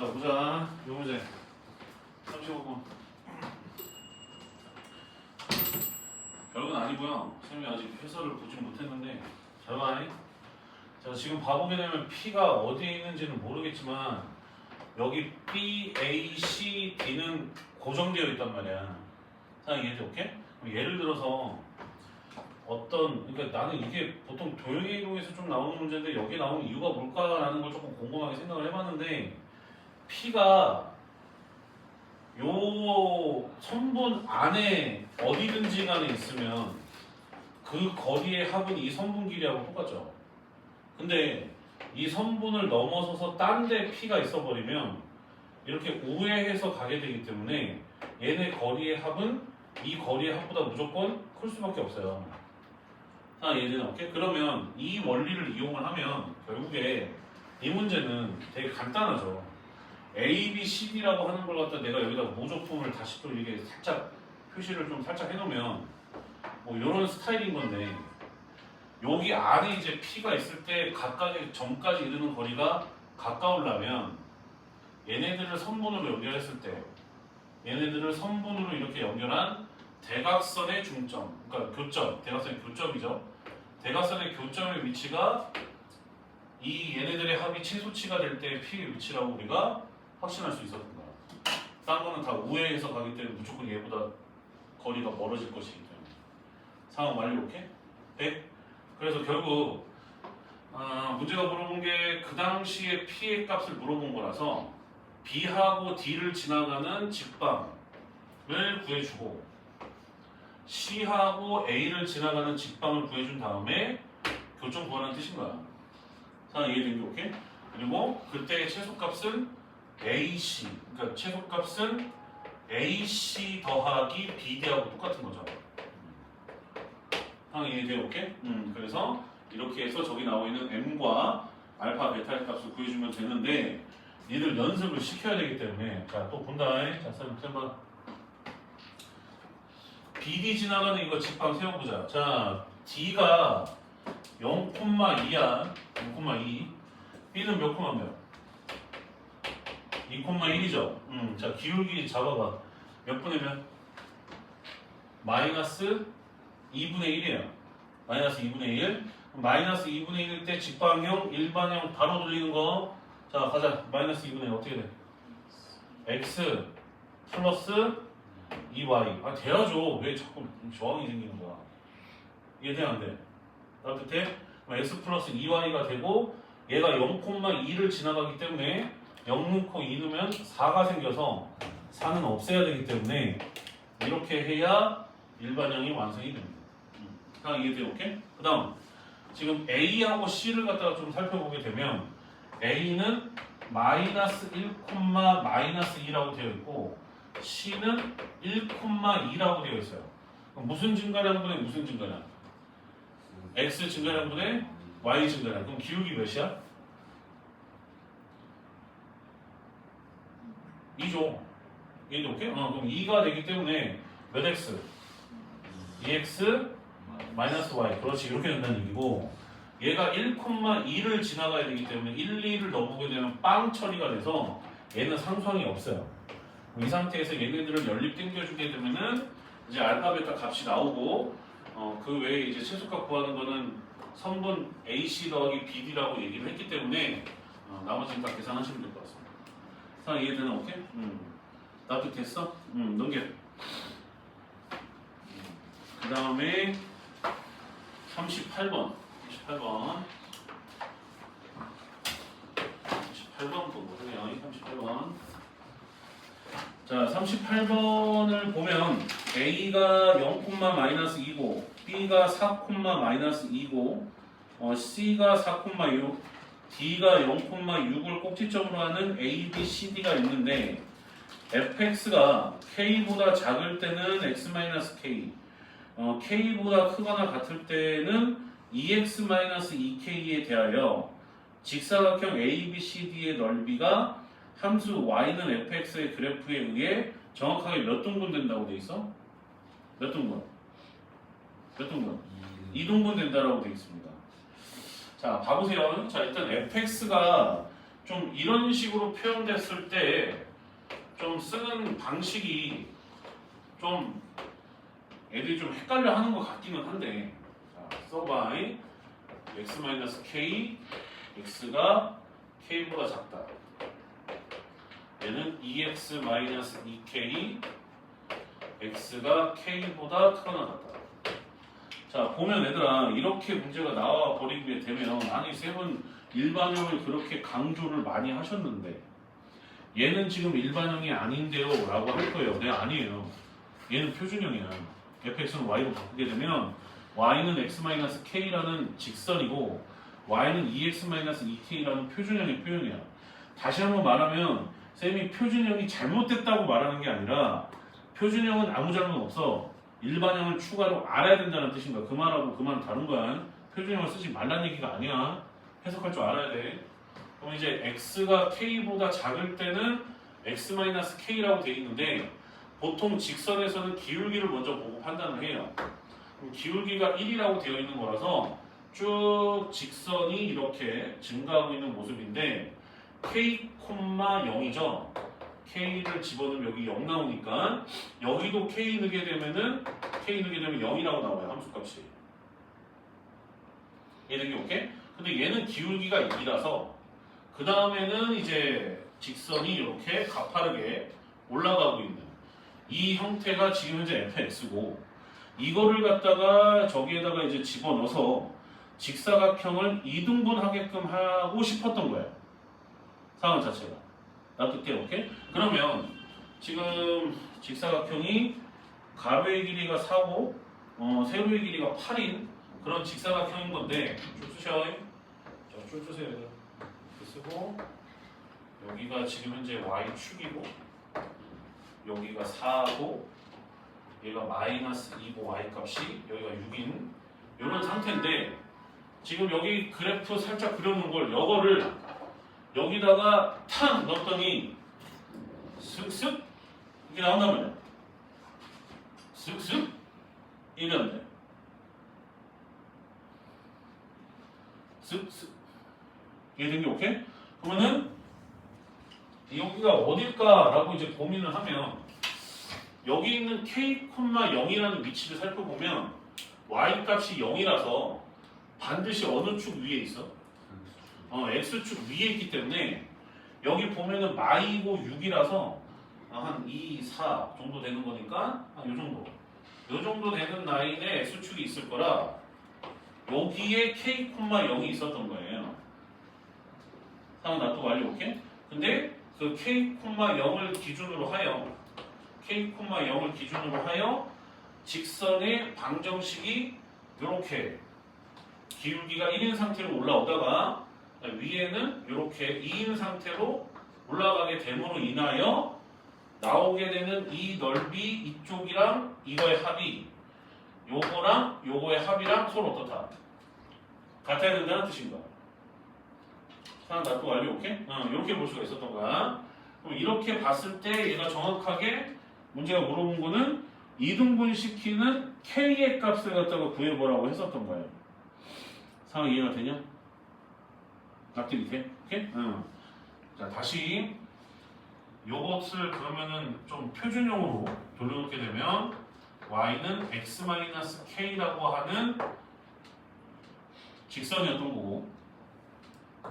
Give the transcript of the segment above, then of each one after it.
자 보자. 요 문제 35번. 별건 아니고요. 쌤이 아직 해설을 보진 못했는데 잘 봐. 자 지금 봐보게 되면 P가 어디에 있는지는 모르겠지만 여기 B, A, C, D는 고정되어 있단 말이야. 자 이해돼? 오케이? 그럼 예를 들어서 그러니까 나는 이게 보통 도형의 이동에서 좀 나오는 문제인데 여기 나오는 이유가 뭘까라는 걸 조금 곰곰하게 생각을 해봤는데 P가 요 선분 안에 어디든지 간에 있으면 그 거리의 합은 이 선분 길이하고 똑같죠. 근데 이 선분을 넘어서서 딴 데 P가 있어버리면 이렇게 우회해서 가게 되기 때문에 얘네 거리의 합은 이 거리의 합보다 무조건 클 수밖에 없어요. 자, 얘는 오케이? 그러면 이 원리를 이용을 하면 결국에 이 문제는 되게 간단하죠. A, B, C, D라고 하는 걸 갖다 내가 여기다 모조품을 다시 또 이렇게 살짝 표시를 좀 살짝 해놓으면 뭐 이런 스타일인 건데 여기 안에 이제 P가 있을 때 각각의 점까지 이르는 거리가 가까우려면 얘네들을 선분으로 연결했을 때 얘네들을 선분으로 이렇게 연결한 대각선의 중점, 그러니까 교점, 대각선의 교점이죠. 대각선의 교점의 위치가 이 얘네들의 합이 최소치가 될 때의 P의 위치라고 우리가 확신할 수 있었던 거야. 딴 거는 다 우회해서 가기 때문에 무조건 얘보다 거리가 멀어질 것이기 때문에. 상황 완료, 오케이? 네? 그래서 결국 문제가 물어본 게 그 당시에 P의 값을 물어본 거라서 B하고 D를 지나가는 직방을 구해주고 C하고 A를 지나가는 직방을 구해준 다음에 교점 구하라는 뜻인 거야. 자, 이해된 게 오케이? 그리고 그때의 최소값은 AC, 그러니까 최소값은 AC 더하기 BD하고 똑같은 거죠. 이해돼? 오케이? 그래서 이렇게 해서 저기 나와 있는 M과 알파, 베타의 값을 구해주면 되는데 얘들 연습을 시켜야 되기 때문에 자, 또 본다. 자, 쌤 봐. BD 지나가는 이거 직방 세워보자. 자, D가 0,2야. 0,2. B는 몇 콤마 몇? 2,1이죠. 자, 기울기 잡아봐. 몇 분의 몇? 마이너스 2분의 1이에요. 마이너스 2분의 1. 마이너스 2분의 1일 때 직방형, 일반형 바로 돌리는 거. 자, 가자. 마이너스 2분의 1 어떻게 돼? X 플러스 2Y. 돼야죠. 왜 자꾸 저항이 생기는 거야? 이해돼? 안 돼? 따뜻해? X 플러스 2Y가 되고 얘가 0,2를 지나가기 때문에 0 넣고 2 넣으면 4가 생겨서 4는 없애야 되기 때문에 이렇게 해야 일반형이 완성이 됩니다. 다 이해돼? 오케이? 그 다음 지금 A하고 C를 갖다가 좀 살펴보게 되면 A는 마이너스 1, 마이너스 2라고 되어 있고 C는 1,2라고 되어 있어요. 그럼 무슨 증가량분에 무슨 증가량? X 증가량분에 Y 증가량. 그럼 기울기 몇이야? 2죠. 얘도 오케이? 그럼 2가 되기 때문에 몇 X? 2X 마이너스 Y. 그렇지. 이렇게 된다는 얘기고 얘가 1,2를 지나가야 되기 때문에 1, 2를 넣어보게 되면 빵 처리가 돼서 얘는 상수항이 없어요. 이 상태에서 얘네들을 연립 땡겨주게 되면은 이제 알파, 베타 값이 나오고 그 외에 이제 최소값 구하는 거는 선분 AC 더하기 BD라고 얘기를 했기 때문에 나머지는 다 계산하시면 될 것 같습니다. 자, 이해되나? 오케이? 납득됐어? 넘겨. 그 다음에 38번. 38번 보세요. 38번. 자, 38번을 보면 A가 0,-2고 B가 4,-2고 C가 4,6 D가 0,6을 꼭지점으로 하는 A, B, C, D가 있는데 fx가 k보다 작을 때는 x-k k보다 크거나 같을 때는 2x-2k에 대하여 직사각형 ABCD의 넓이가 함수 y는 fx의 그래프에 의해 정확하게 몇 등분 된다고 돼 있어? 몇 등분? 2등분 된다라고 돼 있습니다. 자, 봐보세요. 자, 일단 fx가 좀 이런 식으로 표현됐을 때 좀 쓰는 방식이 좀 애들이 좀 헷갈려 하는 것 같기는 한데, 자, 써바이 x-k, x가 k보다 작다. 얘는 2x-2k, x가 k보다 크거나 같다. 자, 보면 얘들아, 이렇게 문제가 나와 버리게 되면, 아니 쌤은 일반형을 그렇게 강조를 많이 하셨는데 얘는 지금 일반형이 아닌데요 라고 할 거예요. 네, 아니에요. 얘는 표준형이야. fx는 y로 바꾸게 되면 y는 x-k라는 직선이고 y는 2x-2k라는 표준형의 표현이야. 다시 한번 말하면 쌤이 표준형이 잘못됐다고 말하는 게 아니라 표준형은 아무 잘못 없어. 일반형을 추가로 알아야 된다는 뜻인 거야. 그 말하고 그 말은 다른 거야. 표준형을 쓰지 말라는 얘기가 아니야. 해석할 줄 알아야 돼. 그럼 이제 x가 k보다 작을 때는 x-k라고 돼 있는데 보통 직선에서는 기울기를 먼저 보고 판단을 해요. 그럼 기울기가 1이라고 되어 있는 거라서 쭉 직선이 이렇게 증가하고 있는 모습인데 k, 0이죠. k를 집어넣으면 여기 0 나오니까 여기도 k 넣게 되면 0이라고 나와요. 함수값이. 얘는 오케이? 근데 얘는 기울기가 2라서 그 다음에는 이제 직선이 이렇게 가파르게 올라가고 있는 이 형태가 지금 현재 fx고 이거를 갖다가 저기에다가 이제 집어넣어서 직사각형을 이등분하게끔 하고 싶었던 거예요. 상황 자체가. 납득돼요? 오케이? 그러면 지금 직사각형이 가로의 길이가 4고 세로의 길이가 8인 그런 직사각형인 건데 줄 쓰셔. 자, 줄 쓰세요. 이렇게 쓰고 여기가 지금 현재 y축이고 여기가 4고 얘가 마이너스 2고 y값이 여기가 6인 이런 상태인데 지금 여기 그래프 살짝 그려놓은 걸 이거를 여기다가 탕 넣었더니 슥슥 이렇게 나온단 말이야. 슥슥 이런데 슥슥 이게 된 게 오케이? 그러면은 여기가 어딜까라고 이제 고민을 하면 여기 있는 k,0이라는 위치를 살펴보면 y 값이 0이라서 반드시 어느 축 위에 있어? x축 위에 있기 때문에 여기 보면은 마이고 6이라서 한 2, 4 정도 되는 거니까 한 요 정도. 요 정도 되는 라인에 x축이 있을 거라 여기에 k,0이 있었던 거예요. 상황 납득 완료 오케이? 근데 그 k,0을 기준으로 하여 직선의 방정식이 이렇게 기울기가 1인 상태로 올라오다가 위에는 이렇게 2인 상태로 올라가게 됨으로 인하여 나오게 되는 이 넓이 이쪽이랑 이거의 합이 요거랑 요거의 합이랑 서로 어떻다? 같아야 된다는 뜻인 거야. 상황 납득 완료 오케이? 이렇게 볼 수가 있었던 거야. 그럼 이렇게 봤을 때 얘가 정확하게 문제가 물어본 거는 이등분시키는 k의 값을 갖다가 구해보라고 했었던 거예요. 상황 이해가 되냐? 납득이 돼? 오케이? 자 다시 요것을 그러면은 좀 표준형으로 돌려놓게 되면 y는 x-k라고 하는 직선이었던 거고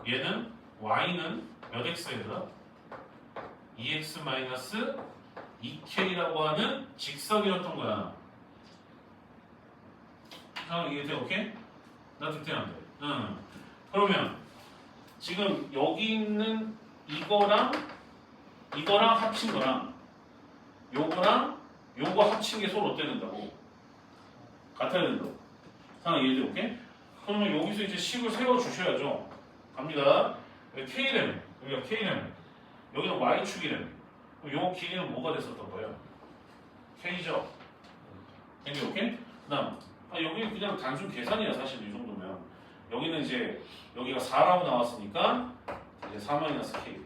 얘는 y는 몇 x에다 2x-2k라고 하는 직선이었던 거야. 상황 이해돼? 오케이? 납득돼 안 돼? 그러면 지금 여기 있는 이거랑 합친 거랑 요거랑 요거 합친 게 서로 어때 된다고? 같아야 된다고. 상황 이해돼? 오케이? 그러면 여기서 이제 식을 세워 주셔야죠. 갑니다. K라며 여기가 K라며 여기는 Y축이라며 요 길이는 뭐가 됐었던 거예요? K죠? K 오케이? 그 다음 여기는 그냥 단순 계산이야 사실 이 정도면 여기는 이제 여기가 4라고 나왔으니까 이제 4-K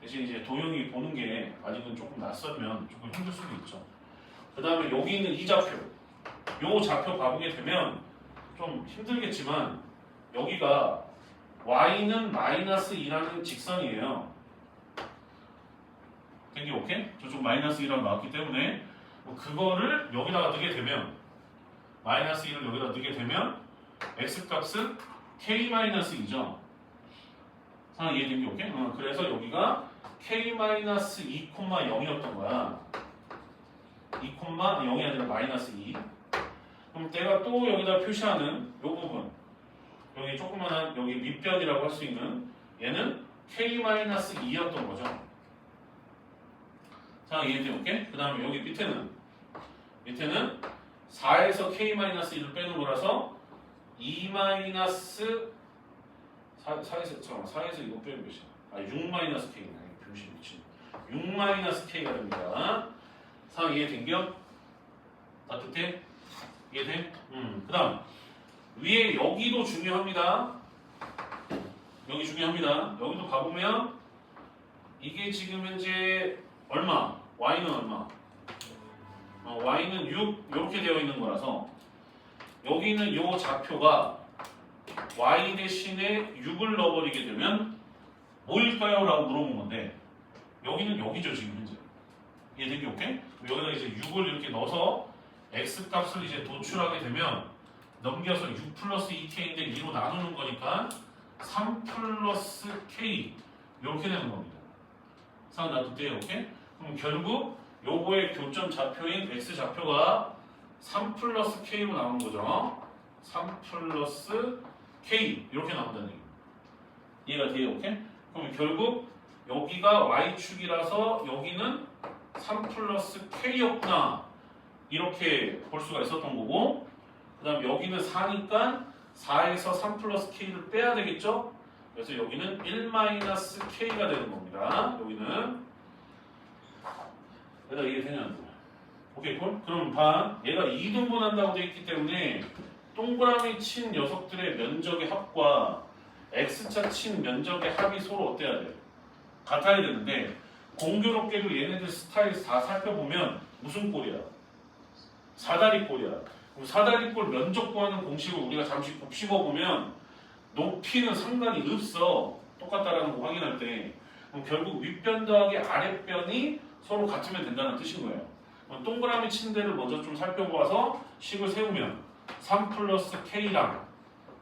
대신 이제 도형이 보는 게 아직은 조금 낯설면 조금 힘들 수도 있죠. 그 다음에 여기 있는 이 좌표 요 좌표 봐보게 되면 좀 힘들겠지만 여기가 y는 마이너스 2라는 직선이에요. 된게 오케이? 저쪽 마이너스 2라고 나왔기 때문에 그거를 여기다가 넣게 되면 마이너스 2를 여기다 넣게 되면 x값은 k-2죠. 상황 이해된 게 오케이? 그래서 여기가 k-2,0이었던 거야. 2,0이 아니라 마이너스 2. 그럼 내가 또 여기다 표시하는 이 부분, 여기 조그만한 여기 밑변이라고 할 수 있는 얘는 k-2였던 거죠. 자, 이해돼 볼게. 그 다음에 여기 밑에는 4에서 k-1을 빼는 거라서 4에서 이거 빼면 몇이야? 6-k네. 병신 미친. 6-k가 됩니다. 상황 이해된겨? 따뜻해? 이해돼? 그 다음 위에 여기도 중요합니다. 여기 중요합니다. 여기도 가보면 이게 지금 현재 얼마? y는 얼마? y는 6 이렇게 되어 있는 거라서 여기는 이 좌표가 y 대신에 6을 넣어버리게 되면 뭐일까요? 라고 물어본 건데 여기는 여기죠 지금 현재. 이해된 게 오케이? 여기다 이제 6을 이렇게 넣어서 x 값을 이제 도출하게 되면 넘겨서 6 플러스 2k인데 2로 나누는 거니까 3 플러스 k 이렇게 되는 겁니다. 상황 놔둘게요. 오케이? 그럼 결국 요거의 교점 좌표인 x 좌표가 3 플러스 k로 나오는 거죠. 3 플러스 k 이렇게 나온다는 얘기. 이해가 돼요? 오케이? 그럼 결국 여기가 y축이라서 여기는 3 플러스 k였구나 이렇게 볼 수가 있었던 거고, 그 다음 여기는 4니까 4에서 3 플러스 k를 빼야 되겠죠? 그래서 여기는 1-k가 되는 겁니다. 여기는 얘가 이해되냐? 오케이, 콜? 그럼 봐. 얘가 2등분한다고 되어 있기 때문에 동그라미 친 녀석들의 면적의 합과 x자 친 면적의 합이 서로 어때야 돼? 같아야 되는데 공교롭게도 얘네들 스타일 다 살펴보면 무슨 꼴이야? 사다리 꼴이야. 그럼 사다리 꼴 면적 구하는 공식을 우리가 잠시 곱씹어 보면 높이는 상관이 없어. 똑같다라는 거 확인할 때. 그럼 결국 윗변 더하기 아랫변이 서로 같으면 된다는 뜻인 거예요. 동그라미 친 데를 먼저 좀 살펴보아서 식을 세우면 3 플러스 k랑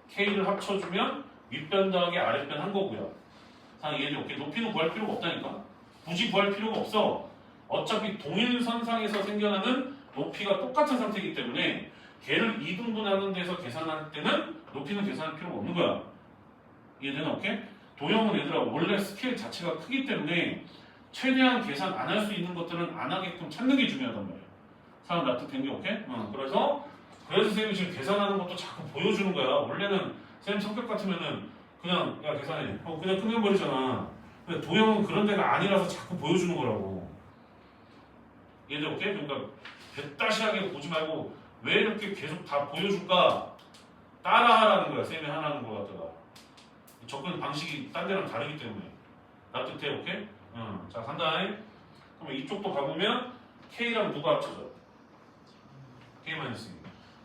k를 합쳐주면 윗변 더하기 아랫변 한 거고요. 이해돼? 오케이. 높이는 구할 필요가 없다니까. 굳이 구할 필요가 없어. 어차피 동일선상에서 생겨나는 높이가 똑같은 상태이기 때문에 걔를 2등분하는 데서 계산할 때는 높이는 계산할 필요가 없는 거야. 이해되나? 오케이? 도형은 얘들아 원래 스케일 자체가 크기 때문에 최대한 계산 안 할 수 있는 것들은 안 하게끔 찾는 게 중요하단 말이야. 사람 납득된 게 오케이? 그래서 쌤이 지금 계산하는 것도 자꾸 보여주는 거야. 원래는 쌤 성격 같으면은 그냥 야 계산해. 그냥 끝내버리잖아. 근데 도형은 그런 데가 아니라서 자꾸 보여주는 거라고. 얘들 오케이? 그러니까 배따시하게 보지 말고 왜 이렇게 계속 다 보여줄까? 따라하라는 거야. 쌤이 하라는 거 갖다가. 접근 방식이 딴 데랑 다르기 때문에. 납득돼? 오케이? 자 간다. 그럼 이쪽도 가보면 K랑 누가 합쳐져? K-2.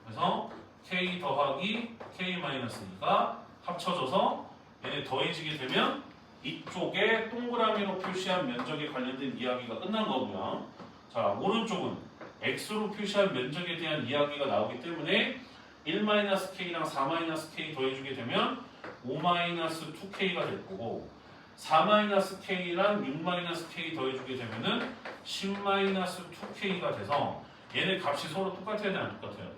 그래서 K 더하기 K-2가 합쳐져서 얘네 더해지게 되면 이쪽에 동그라미로 표시한 면적에 관련된 이야기가 끝난 거고요. 자 오른쪽은 X로 표시한 면적에 대한 이야기가 나오기 때문에 1-K랑 4-K 더해주게 되면 5-2K가 될 거고 4-K랑 6-K 더해주게 되면은 10-2K가 돼서 얘네 값이 서로 똑같아야 돼, 안 똑같아야 돼?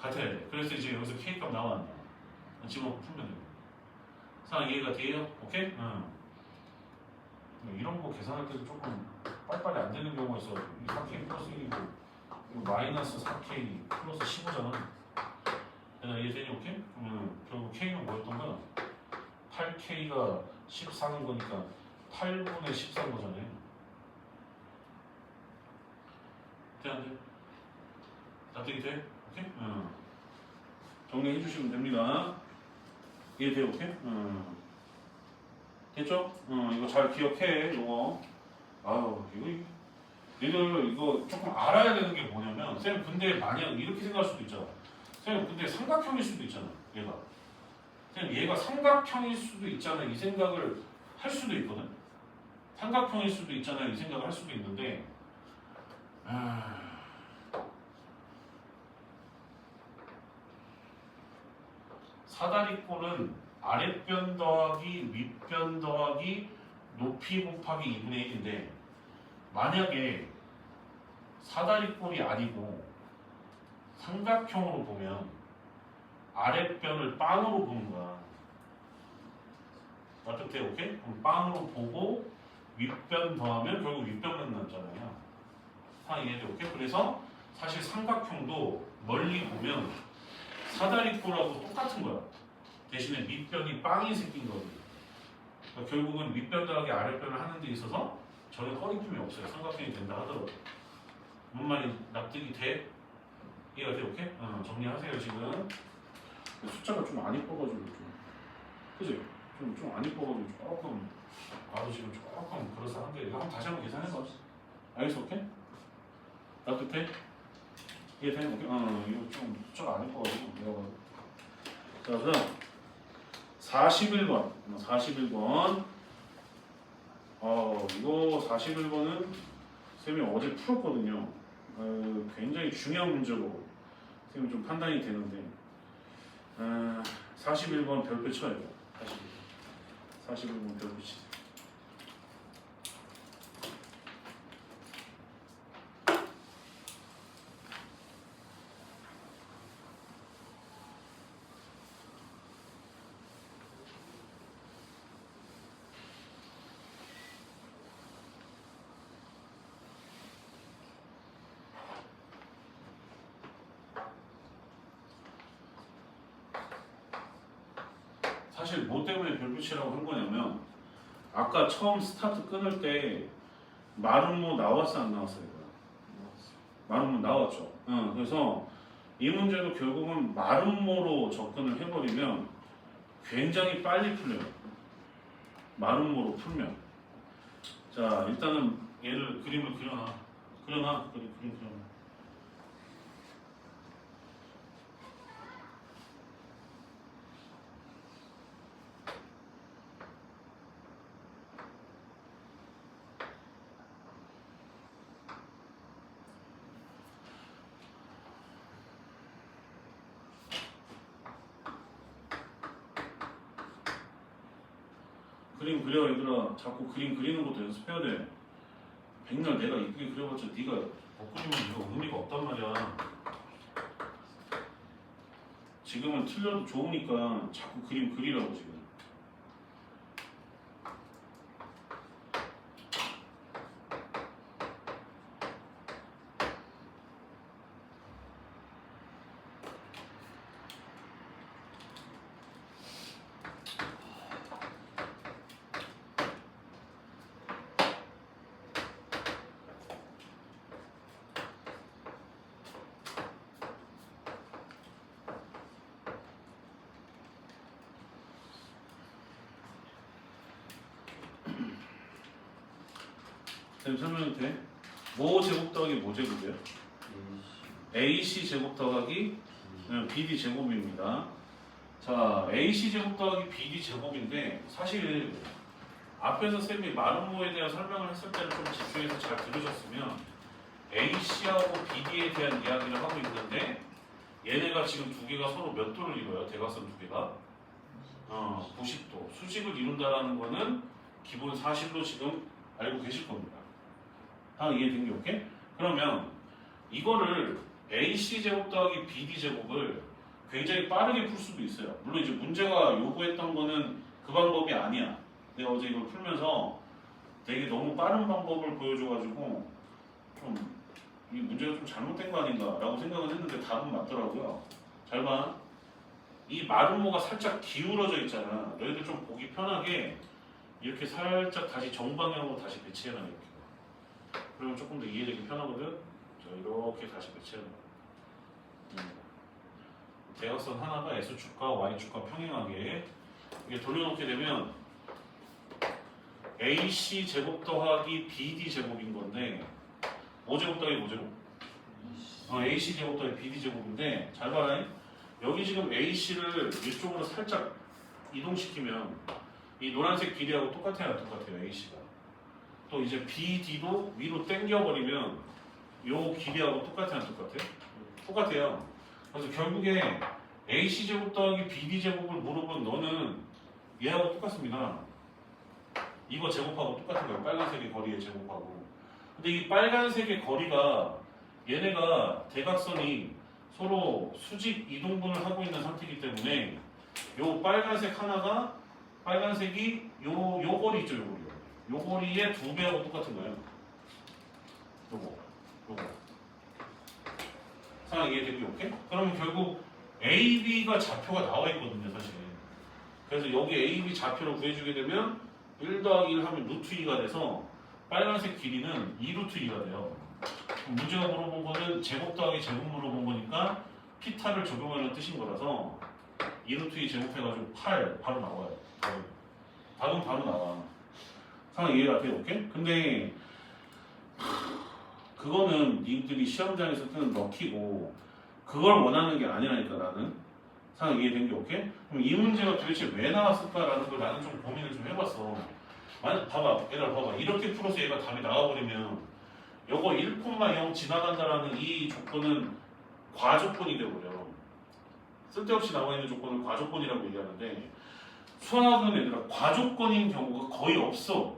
같아야 돼. 그래서 이제 여기서 K값 나왔네. 지금 풀면 돼요. 상황 이해가 돼요? 오케이? 이런 거 계산할 때도 조금 빨리빨리 안 되는 경우가 있어. 4K 플러스 1이고 이거 마이너스 4K 플러스 15잖아. 얘들아 이해되니? 오케이? 그러면 결국 K는 뭐였던 거야? 8K가 14인 거니까 8분의 14인 거잖아요. 돼, 안 돼? 납득이 돼? 오케이? 정리해 주시면 됩니다. 이해돼요? 오케이? 됐죠? 이거 잘 기억해, 이거. 아유, 이거 조금 알아야 되는 게 뭐냐면, 쌤, 근데 만약 이렇게 생각할 수도 있잖아. 쌤, 근데 삼각형일 수도 있잖아, 얘가. 그냥 얘가 삼각형일 수도 있잖아 이 생각을 할 수도 있거든. 삼각형일 수도 있잖아 이 생각을 할 수도 있는데 사다리꼴은 아랫변 더하기 윗변 더하기 높이 곱하기 2분의 1인데 만약에 사다리꼴이 아니고 삼각형으로 보면 아랫변을 빵으로 보는 거야. 맞죠? 오케이? 그럼 빵으로 보고 윗변 더하면 결국 윗변만 남잖아요. 다 이해돼? 오케이? 그래서 사실 삼각형도 멀리 보면 사다리꼴하고 똑같은 거야. 대신에 밑변이 빵이 생긴 거지. 그러니까 결국은 윗변 더하기 아랫변을 하는 데 있어서 전혀 꺼림품이 없어요. 삼각형이 된다 하더라도. 뭔 말이 납득이 돼? 이해가 돼? 오케이? 정리하세요 지금. 숫자가 좀 안 이뻐가지고 좀 그지? 좀 안 이뻐가지고 조금 나도 지금 조금 그럴싸한데 이거 다시 한번 계산해봐. 알겠어? 오케이? 납득돼? 이해돼? 오케이? 이거 좀 숫자가 안 이뻐가지고 내가 자 그럼 41번 41번 이거 41번은 쌤이 어제 풀었거든요. 굉장히 중요한 문제로 쌤이 좀 판단이 되는데 41번 별표 쳐야 돼요. 41번 별표 치세요. 사실 뭐 때문에 별빛이라고 한 거냐면 아까 처음 스타트 끊을 때 마름모 나왔어 안 나왔어요? 마름모 나왔죠. 그래서 이 문제도 결국은 마름모로 접근을 해버리면 굉장히 빨리 풀려요. 마름모로 풀면. 자 일단은 얘를 그림을 그려놔. 그림 그려놔. 그림 그려 얘들아. 자꾸 그림 그리는 것도 연습해야 돼. 백날 내가 이쁘게 그려봤자 네가 못 그리면 이거 의미가 없단 말이야. 지금은 틀려도 좋으니까 자꾸 그림 그리라고 지금. 쌤 설명해도 돼? 뭐 제곱 더하기 뭐 제곱이에요? AC 제곱 더하기 BD 제곱입니다. 자, AC 제곱 더하기 BD 제곱인데 사실 앞에서 쌤이 마름모에 대한 설명을 했을 때는 좀 집중해서 잘 들으셨으면 AC하고 BD에 대한 이야기를 하고 있는데 얘네가 지금 두 개가 서로 몇 도를 이뤄요? 대각선 두 개가? 90도. 수직을 이룬다라는 거는 기본 사실로 지금 알고 계실 겁니다. 다 이해된 게 오케이? 그러면 이거를 AC 제곱 더하기 BD 제곱을 굉장히 빠르게 풀 수도 있어요. 물론 이제 문제가 요구했던 거는 그 방법이 아니야. 내가 어제 이걸 풀면서 되게 너무 빠른 방법을 보여줘가지고 좀 이 문제가 좀 잘못된 거 아닌가라고 생각은 했는데 답은 맞더라고요. 잘 봐. 이 마름모가 살짝 기울어져 있잖아. 너희들 좀 보기 편하게 이렇게 살짝 다시 정방향으로 다시 배치해놔 이렇게. 그러면 조금 더 이해되기 편하거든. 자 이렇게 다시 배치해놔. 대각선 하나가 X축과 Y축과 평행하게 이게 돌려놓게 되면 AC 제곱 더하기 BD 제곱인 건데 5제곱 더하기 5제곱? AC 제곱 더하기 BD 제곱인데 잘 봐라. 여기 지금 AC를 이쪽으로 살짝 이동시키면 이 노란색 길이하고 똑같아요, 똑같아요, AC가. 또 이제 BD도 위로 당겨버리면 요 길이하고 똑같아요, 똑같아요? 똑같아요. 그래서 결국에 AC 제곱 더하기 BD 제곱을 물어본 너는 얘하고 똑같습니다. 이거 제곱하고 똑같은 거예요. 빨간색의 거리의 제곱하고. 근데 이 빨간색의 거리가 얘네가 대각선이 서로 수직 이동분을 하고 있는 상태이기 때문에 요 빨간색 하나가 빨간색이 요 거리 있죠, 요 거리요. 요 거리의 2배하고 똑같은 거예요. 요거. 상황 이해되고 오케이? 그러면 결국 AB가 좌표가 나와 있거든요, 사실. 그래서 여기 AB 좌표를 구해주게 되면 1 더하기 1 하면 루트 2가 돼서 빨간색 길이는 2 루트 2가 돼요. 문제가 물어본 거는 제곱 더하기 제곱 물어본 거니까 피타를 적용하는 뜻인 거라서 2 루트 2 제곱해가지고 8 바로 나와요. 답은 바로 나와. 상황 이해가 돼, 오케이? 근데 그거는 니들이 시험장에서 뜨는 럭키고 그걸 원하는 게 아니라니까 나는. 상황 이해된 게 오케이? 그럼 이 문제가 도대체 왜 나왔을까라는 걸 나는 좀 고민을 좀 해봤어. 봐봐, 얘들아 봐봐. 이렇게 풀어서 얘가 답이 나와버리면 요거 1,0 지나간다라는 이 조건은 과조건이 돼버려. 쓸데없이 나와 있는 조건을 과조건이라고 얘기하는데 수학은 얘들아 과조건인 경우가 거의 없어.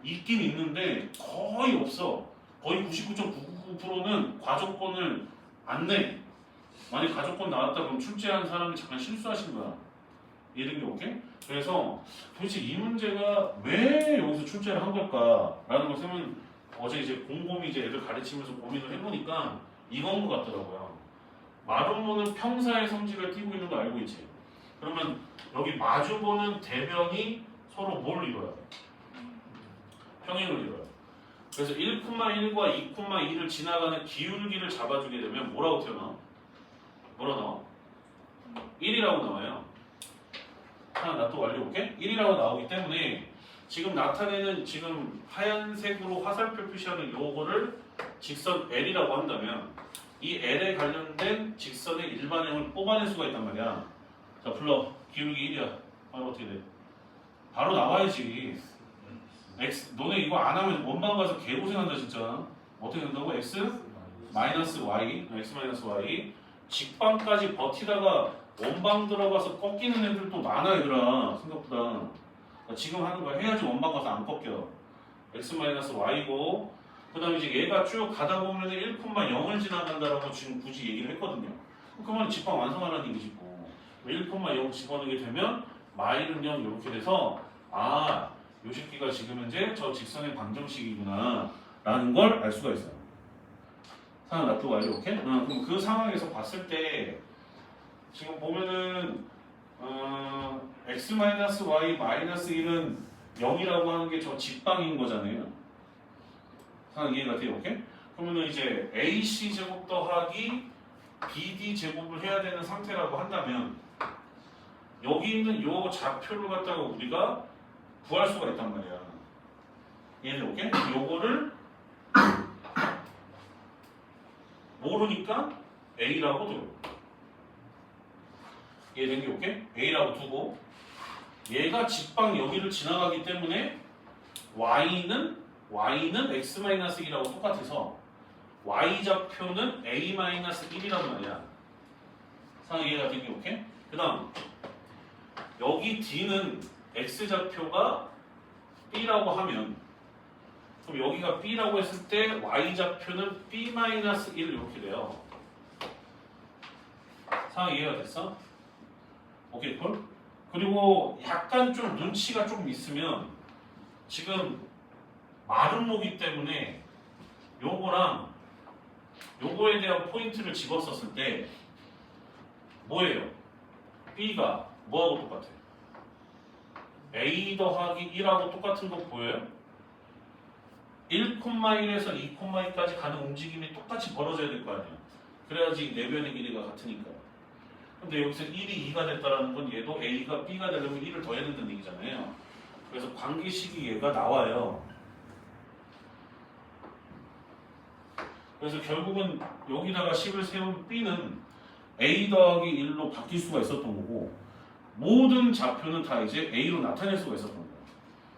있긴 있는데 거의 없어. 거의 99.999%는 과조건을 안 내. 만약 과조건 나왔다 그럼 출제한 사람이 잠깐 실수하신 거야. 이런 게 오케이? 그래서 도대체 이 문제가 왜 여기서 출제를 한 걸까라는 것은 어제 이제 곰곰이 이제 애들 가르치면서 고민을 해보니까 이건 것 같더라고요. 마름모는 평사의 성질을 띠고 있는 거 알고 있지? 그러면 여기 마주보는 대변이 서로 뭘 이뤄요? 평행을 이뤄요. 그래서 1,1과 2,2를 지나가는 기울기를 잡아주게 되면 뭐라고 튀어나와? 뭐라 나와? 1이라고 나와요. 하나 나 또 완료볼게. 1이라고 나오기 때문에 지금 나타내는 지금 하얀색으로 화살표 표시하는 요거를 직선 L이라고 한다면 이 L에 관련된 직선의 일반형을 뽑아낼 수가 있단 말이야. 자 불러. 기울기 1이야. 바로 어떻게 돼? 바로 나와야지. X 너네 이거 안 하면 원방 가서 개고생한다 진짜. 어떻게 된다고? X 마이너스 Y X 마이너스 Y 직방까지 버티다가 원방 들어가서 꺾이는 애들도 많아 얘들아 생각보다. 그러니까 지금 하는 거 해야지 원방 가서 안 꺾여. X 마이너스 Y고 그 다음에 이제 얘가 쭉 가다 보면 1,0을 지나간다라고 지금 굳이 얘기를 했거든요. 그러면 직방 완성하라는 얘기지 뭐. 1,0 집어넣게 되면 마이는 0 이렇게 돼서 아 요 새끼가 지금 현재 저 직선의 방정식이구나 라는 걸 알 수가 있어요. 상황 놔두고 알죠? 오케이? 그럼 그 상황에서 봤을 때 지금 보면은 x-y-1은 0이라고 하는 게 저 직방인 거잖아요. 상황 이해가 돼요? 오케이? 그러면은 이제 AC 제곱 더하기 BD 제곱을 해야 되는 상태라고 한다면 여기 있는 요 좌표를 갖다가 우리가 구할 수가 있단 말이야. 얘는 오케이? 요거를 모르니까 A라고 둬요. 얘된 게 오케이? A라고 두고 얘가 직방 여기를 지나가기 때문에 Y는 X-1이라고 똑같아서 Y좌표는 A-1이란 말이야. 상황 이해가 된 게 오케이? 그 다음 여기 D는 X좌표가 B라고 하면 그럼 여기가 B라고 했을 때 Y좌표는 B-1 이렇게 돼요. 상황 이해가 됐어? 오케이 콜? 그리고 약간 좀 눈치가 조금 있으면 지금 마름모기 때문에 요거랑 요거에 대한 포인트를 집었었을 때 뭐예요? B가 뭐하고 똑같아? A 더하기 1하고 똑같은 거 보여요? 1,1에서 2,2까지 가는 움직임이 똑같이 벌어져야 될 거 아니야. 그래야지 내변의 길이가 같으니까. 근데 여기서 1이 2가 됐다는 건 얘도 A가 B가 되려면 1을 더해야 된다는 얘기잖아요. 그래서 관계식이 얘가 나와요. 그래서 결국은 여기다가 식을 세운 B는 A 더하기 1로 바뀔 수가 있었던 거고 모든 좌표는 다 이제 A로 나타낼 수가 있었던 거야.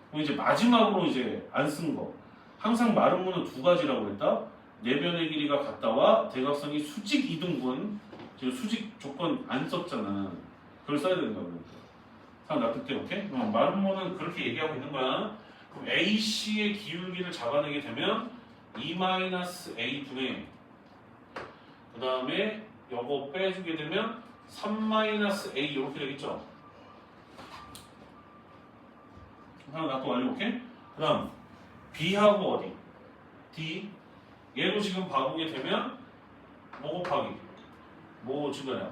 그럼 이제 마지막으로 이제 안 쓴 거. 항상 마름모는 두 가지라고 했다. 내변의 길이가 같다와 대각선이 수직 이등분. 지금 수직 조건 안 썼잖아. 그걸 써야 되는 거야. 그러니까. 다 납득돼, 오케이? 마름모는 그렇게 얘기하고 있는 거야. 그럼 AC의 기울기를 잡아내게 되면 E-A분의 그 다음에 요거 빼주게 되면 3-A 이렇게 되겠죠? 하나 놔둬 완료, 오케이? 그 다음 B하고 어디? D 얘로 지금 봐보게 되면 뭐 곱하기? 뭐 증가냐?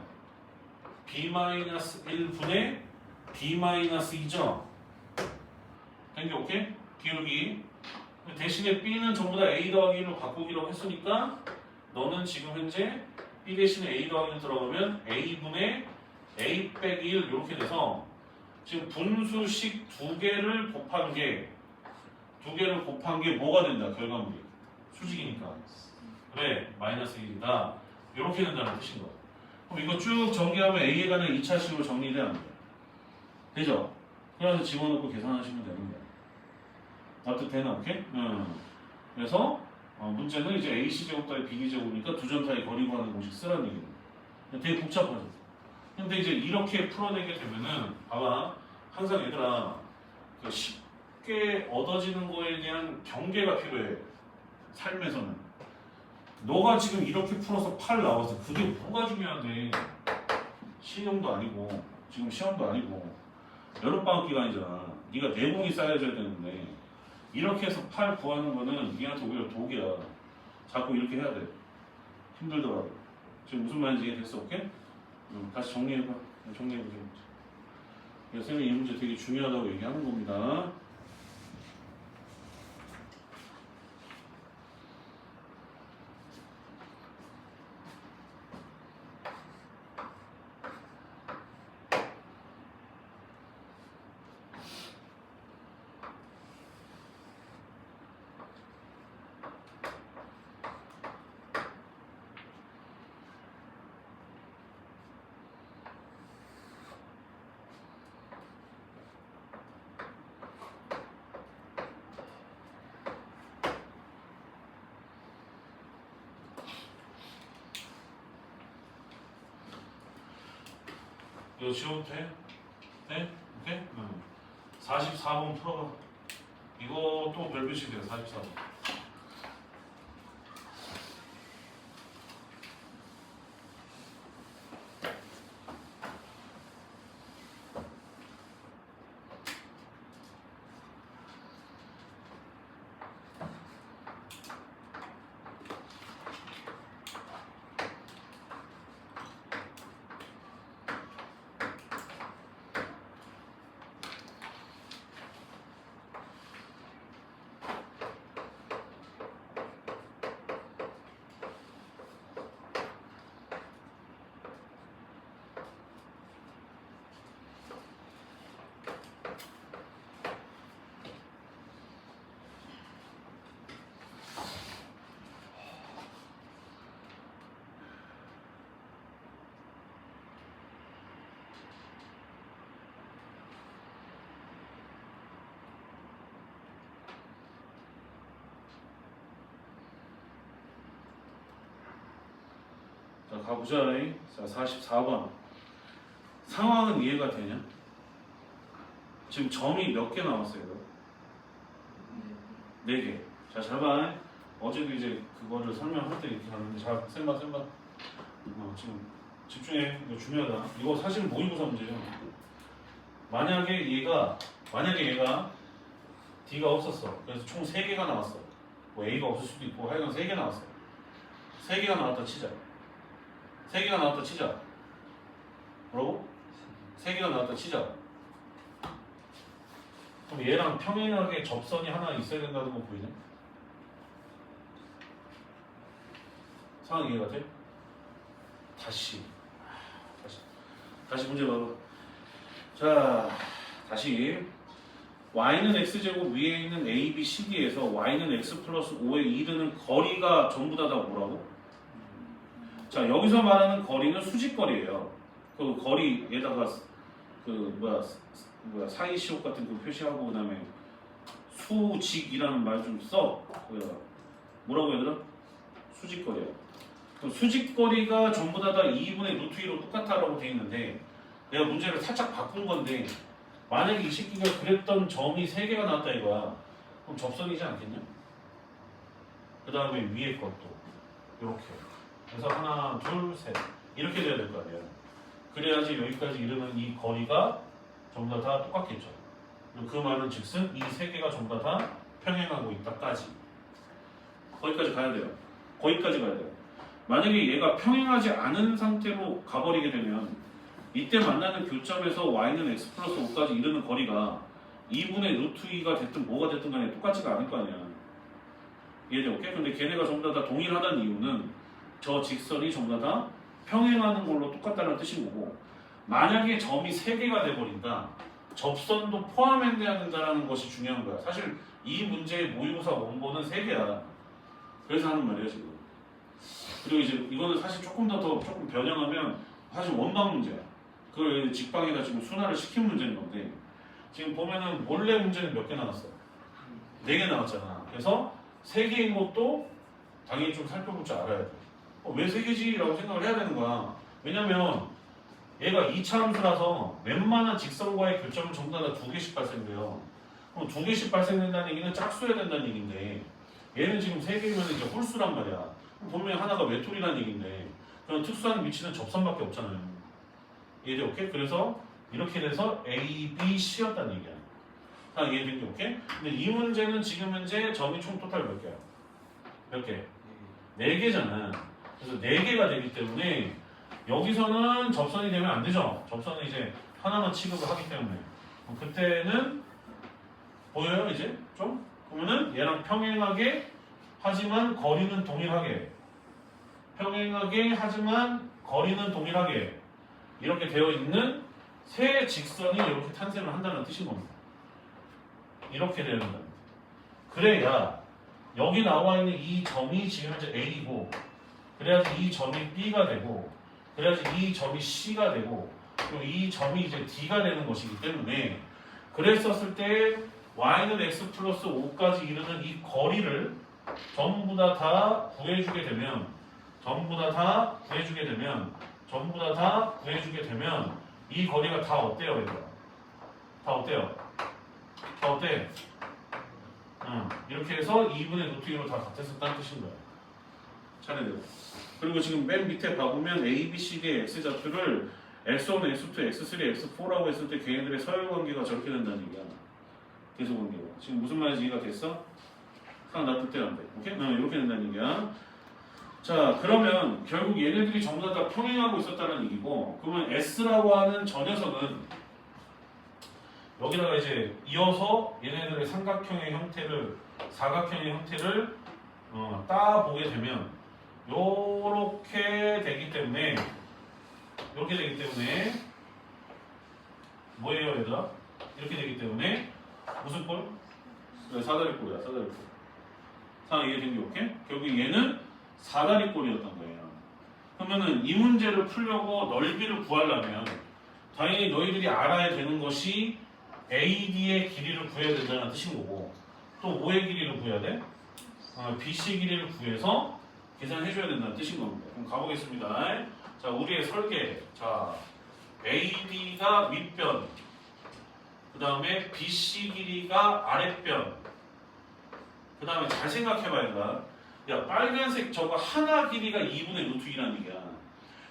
B-1분의 D-2죠? 된게 오케이? 기울기 대신에 B는 전부 다 A 더하기 1로 바꾸기로 했으니까 너는 지금 현재 B 대신에 A 더하기 1 들어가면 A분의 A 빼기 1 이렇게 돼서 지금 분수식 두 개를 곱한 게 뭐가 된다 결과물이 수직이니까 그래 마이너스 1이다 이렇게 된다는 뜻인 거야. 그럼 이거 쭉 전개하면 A에 관한 2차식으로 정리돼야 안 돼. 되죠? 그래서 집어넣고 계산하시면 되는 거야. 납득되나? 오케이? 그래서 문제는 이제 AC제곱 더하기 BD제곱이니까 두 점 사이 거리 구하는 공식 쓰라는 얘기예요. 되게 복잡하죠. 근데 이제 이렇게 풀어내게 되면은 봐봐 항상 얘들아 그 쉽게 얻어지는 거에 대한 경계가 필요해. 삶에서는 너가 지금 이렇게 풀어서 8 나와서 그게 뭐가 중요한데 신용도 아니고 지금 시험도 아니고 여름방학 기간이잖아. 네가 내공이 쌓여져야 되는데 이렇게 해서 8 구하는 거는 니한테 오히려 독이야. 자꾸 이렇게 해야 돼. 힘들더라고. 지금 무슨 말인지 이해됐어? 오케이? 다시 정리해봐. 정리해보자. 선생님이 이 문제 되게 중요하다고 얘기하는 겁니다. 이거 지워도 돼? 네? 오케이? 44번 풀어봐. 이거 또 별빛이 돼요, 44번. 자, 가보자. 자, 44번. 상황은 이해가 되냐? 지금 점이 몇 개 나왔어요? 4개. 자, 잘 봐. 어제도 이제 그거를 설명할 때 이렇게 하는데, 자, 쌤봐. 지금 집중해. 이거 중요하다. 이거 사실 모의고사 문제죠. 만약에 얘가 D가 없었어. 그래서 총 3개가 나왔어. 뭐 A가 없을 수도 있고 하여간 3개 나왔어. 3개가 나왔다 치자. 3개가 나왔다 치자. 뭐라고? 3개가 나왔다 치자. 그럼 얘랑 평행하게 접선이 하나 있어야 된다는 거 보이네? 상황 이해가 돼? 다시 문제 봐봐. 자, 다시 y는 x제곱 위에 있는 a, b, c, d에서 y는 x 플러스 5에 이르는 거리가 전부 다 뭐라고? 자, 여기서 말하는 거리는 수직거리예요. 그 거리에다가 그 사이시옷 같은 그 표시하고 그다음에 수직이라는 말 좀 써. 뭐라고 해야 되나? 수직거리야. 그럼 수직거리가 전부 다 2분의 루트 2로 똑같다라고 돼 있는데 내가 문제를 살짝 바꾼 건데 만약에 이 새끼가 그랬던 점이 3개가 나왔다 이거야. 그럼 접선이지 않겠냐? 그 다음에 위에 것도 이렇게. 그래서 하나, 둘, 셋 이렇게 돼야 될 거 아니에요. 그래야지 여기까지 이르는 이 거리가 전부 다 똑같겠죠. 그 말은 즉슨 이 3개가 전부 다 평행하고 있다까지. 거기까지 가야 돼요. 거기까지 가야 돼요. 만약에 얘가 평행하지 않은 상태로 가버리게 되면 이때 만나는 교점에서 y는 x 플러스 5까지 이르는 거리가 2분의 루트 2가 됐든 뭐가 됐든 간에 똑같지가 않을 거 아니야. 이해돼? 오케이? 근데 걔네가 전부 다 동일하다는 이유는 저 직선이 전부 다 평행하는 걸로 똑같다는 뜻인 거고 만약에 점이 3개가 돼버린다 접선도 포함해야 된다는 것이 중요한 거야. 사실 이 문제의 모의고사 원본은 3개야. 그래서 하는 말이야 지금. 그리고 이제 이거는 사실 조금 변형하면 사실 원방 문제야. 그걸 직방에다 지금 순화를 시킨 문제인 건데 지금 보면은 몰래 문제는 몇 개 나왔어? 4개 나왔잖아. 그래서 3개인 것도 당연히 좀 살펴볼 줄 알아야 돼. 왜 3개지? 라고 생각을 해야 되는 거야. 왜냐면 얘가 2차 함수라서 웬만한 직선과의 교점은 전부 다 2개씩 발생돼요. 그럼 2개씩 발생된다는 얘기는 짝수여야 된다는 얘기인데 얘는 지금 3개면 이제 홀수란 말이야. 보면 하나가 외톨이라는 얘기인데 그런 특수한 위치는 접선밖에 없잖아요. 이해돼? 오케이? 그래서 이렇게 돼서 A, B, C였다는 얘기야. 다 이해된 게 오케이? 근데 이 문제는 지금 현재 점이 총 토탈 몇 개야? 몇 개? 4개잖아. 그래서 4개가 되기 때문에 여기서는 접선이 되면 안 되죠. 접선은 이제 하나만 취급을 하기 때문에 그때는 보여요 이제? 좀? 그러면은 얘랑 평행하게 하지만 거리는 동일하게 평행하게 하지만 거리는 동일하게 이렇게 되어 있는 새 직선이 이렇게 탄생을 한다는 뜻인 겁니다. 이렇게 되는 겁니다. 그래야 여기 나와 있는 이 점이 지금 이제 A고 그래야지 이 점이 B가 되고 그래야지 이 점이 C가 되고 그리고 이 점이 이제 D가 되는 것이기 때문에 그랬었을 때 y는 x 플러스 5까지 이르는 이 거리를 전부 다 구해주게 되면 이 거리가 다 어때요 얘들아? 다 어때요? 다 어때? 이렇게 해서 2분의 루트 2로 다 같았었다는 뜻인 거야. 차례대로. 그리고 지금 맨 밑에 봐보면 A, B, C, D의 x좌표를 x1, x2, x3, x4라고 했을 때 걔네들의 서열관계가 저렇게 된다는 얘기야. 계속관계가. 지금 무슨 말인지 이해가 됐어? 나 뜻대로 안 돼. 오케이? 이렇게 된다는 얘기야. 자, 그러면 결국 얘네들이 전부 다 평행하고 있었다는 얘기고 그러면 S라고 하는 저 녀석은 여기다가 이제 이어서 얘네들의 삼각형의 형태를 사각형의 형태를 따보게 되면 요렇게 되기 때문에 뭐예요 얘들아? 이렇게 되기 때문에 무슨 꼴? 사다리꼴이야 사다리꼴. 자 이해된 게 오케이? 결국 얘는 사다리꼴이었던 거예요. 그러면은 이 문제를 풀려고 넓이를 구하려면 당연히 너희들이 알아야 되는 것이 AD의 길이를 구해야 된다는 뜻인 거고 또 뭐의 길이를 구해야 돼? BC 길이를 구해서 계산해줘야 된다는 뜻인 겁니다. 그럼 가보겠습니다. 자 우리의 설계. 자 AD가 윗변 그 다음에 BC 길이가 아랫변 그 다음에 잘 생각해봐야 된다. 야 빨간색 저거 하나 길이가 2분의 루트 2라는 얘기야.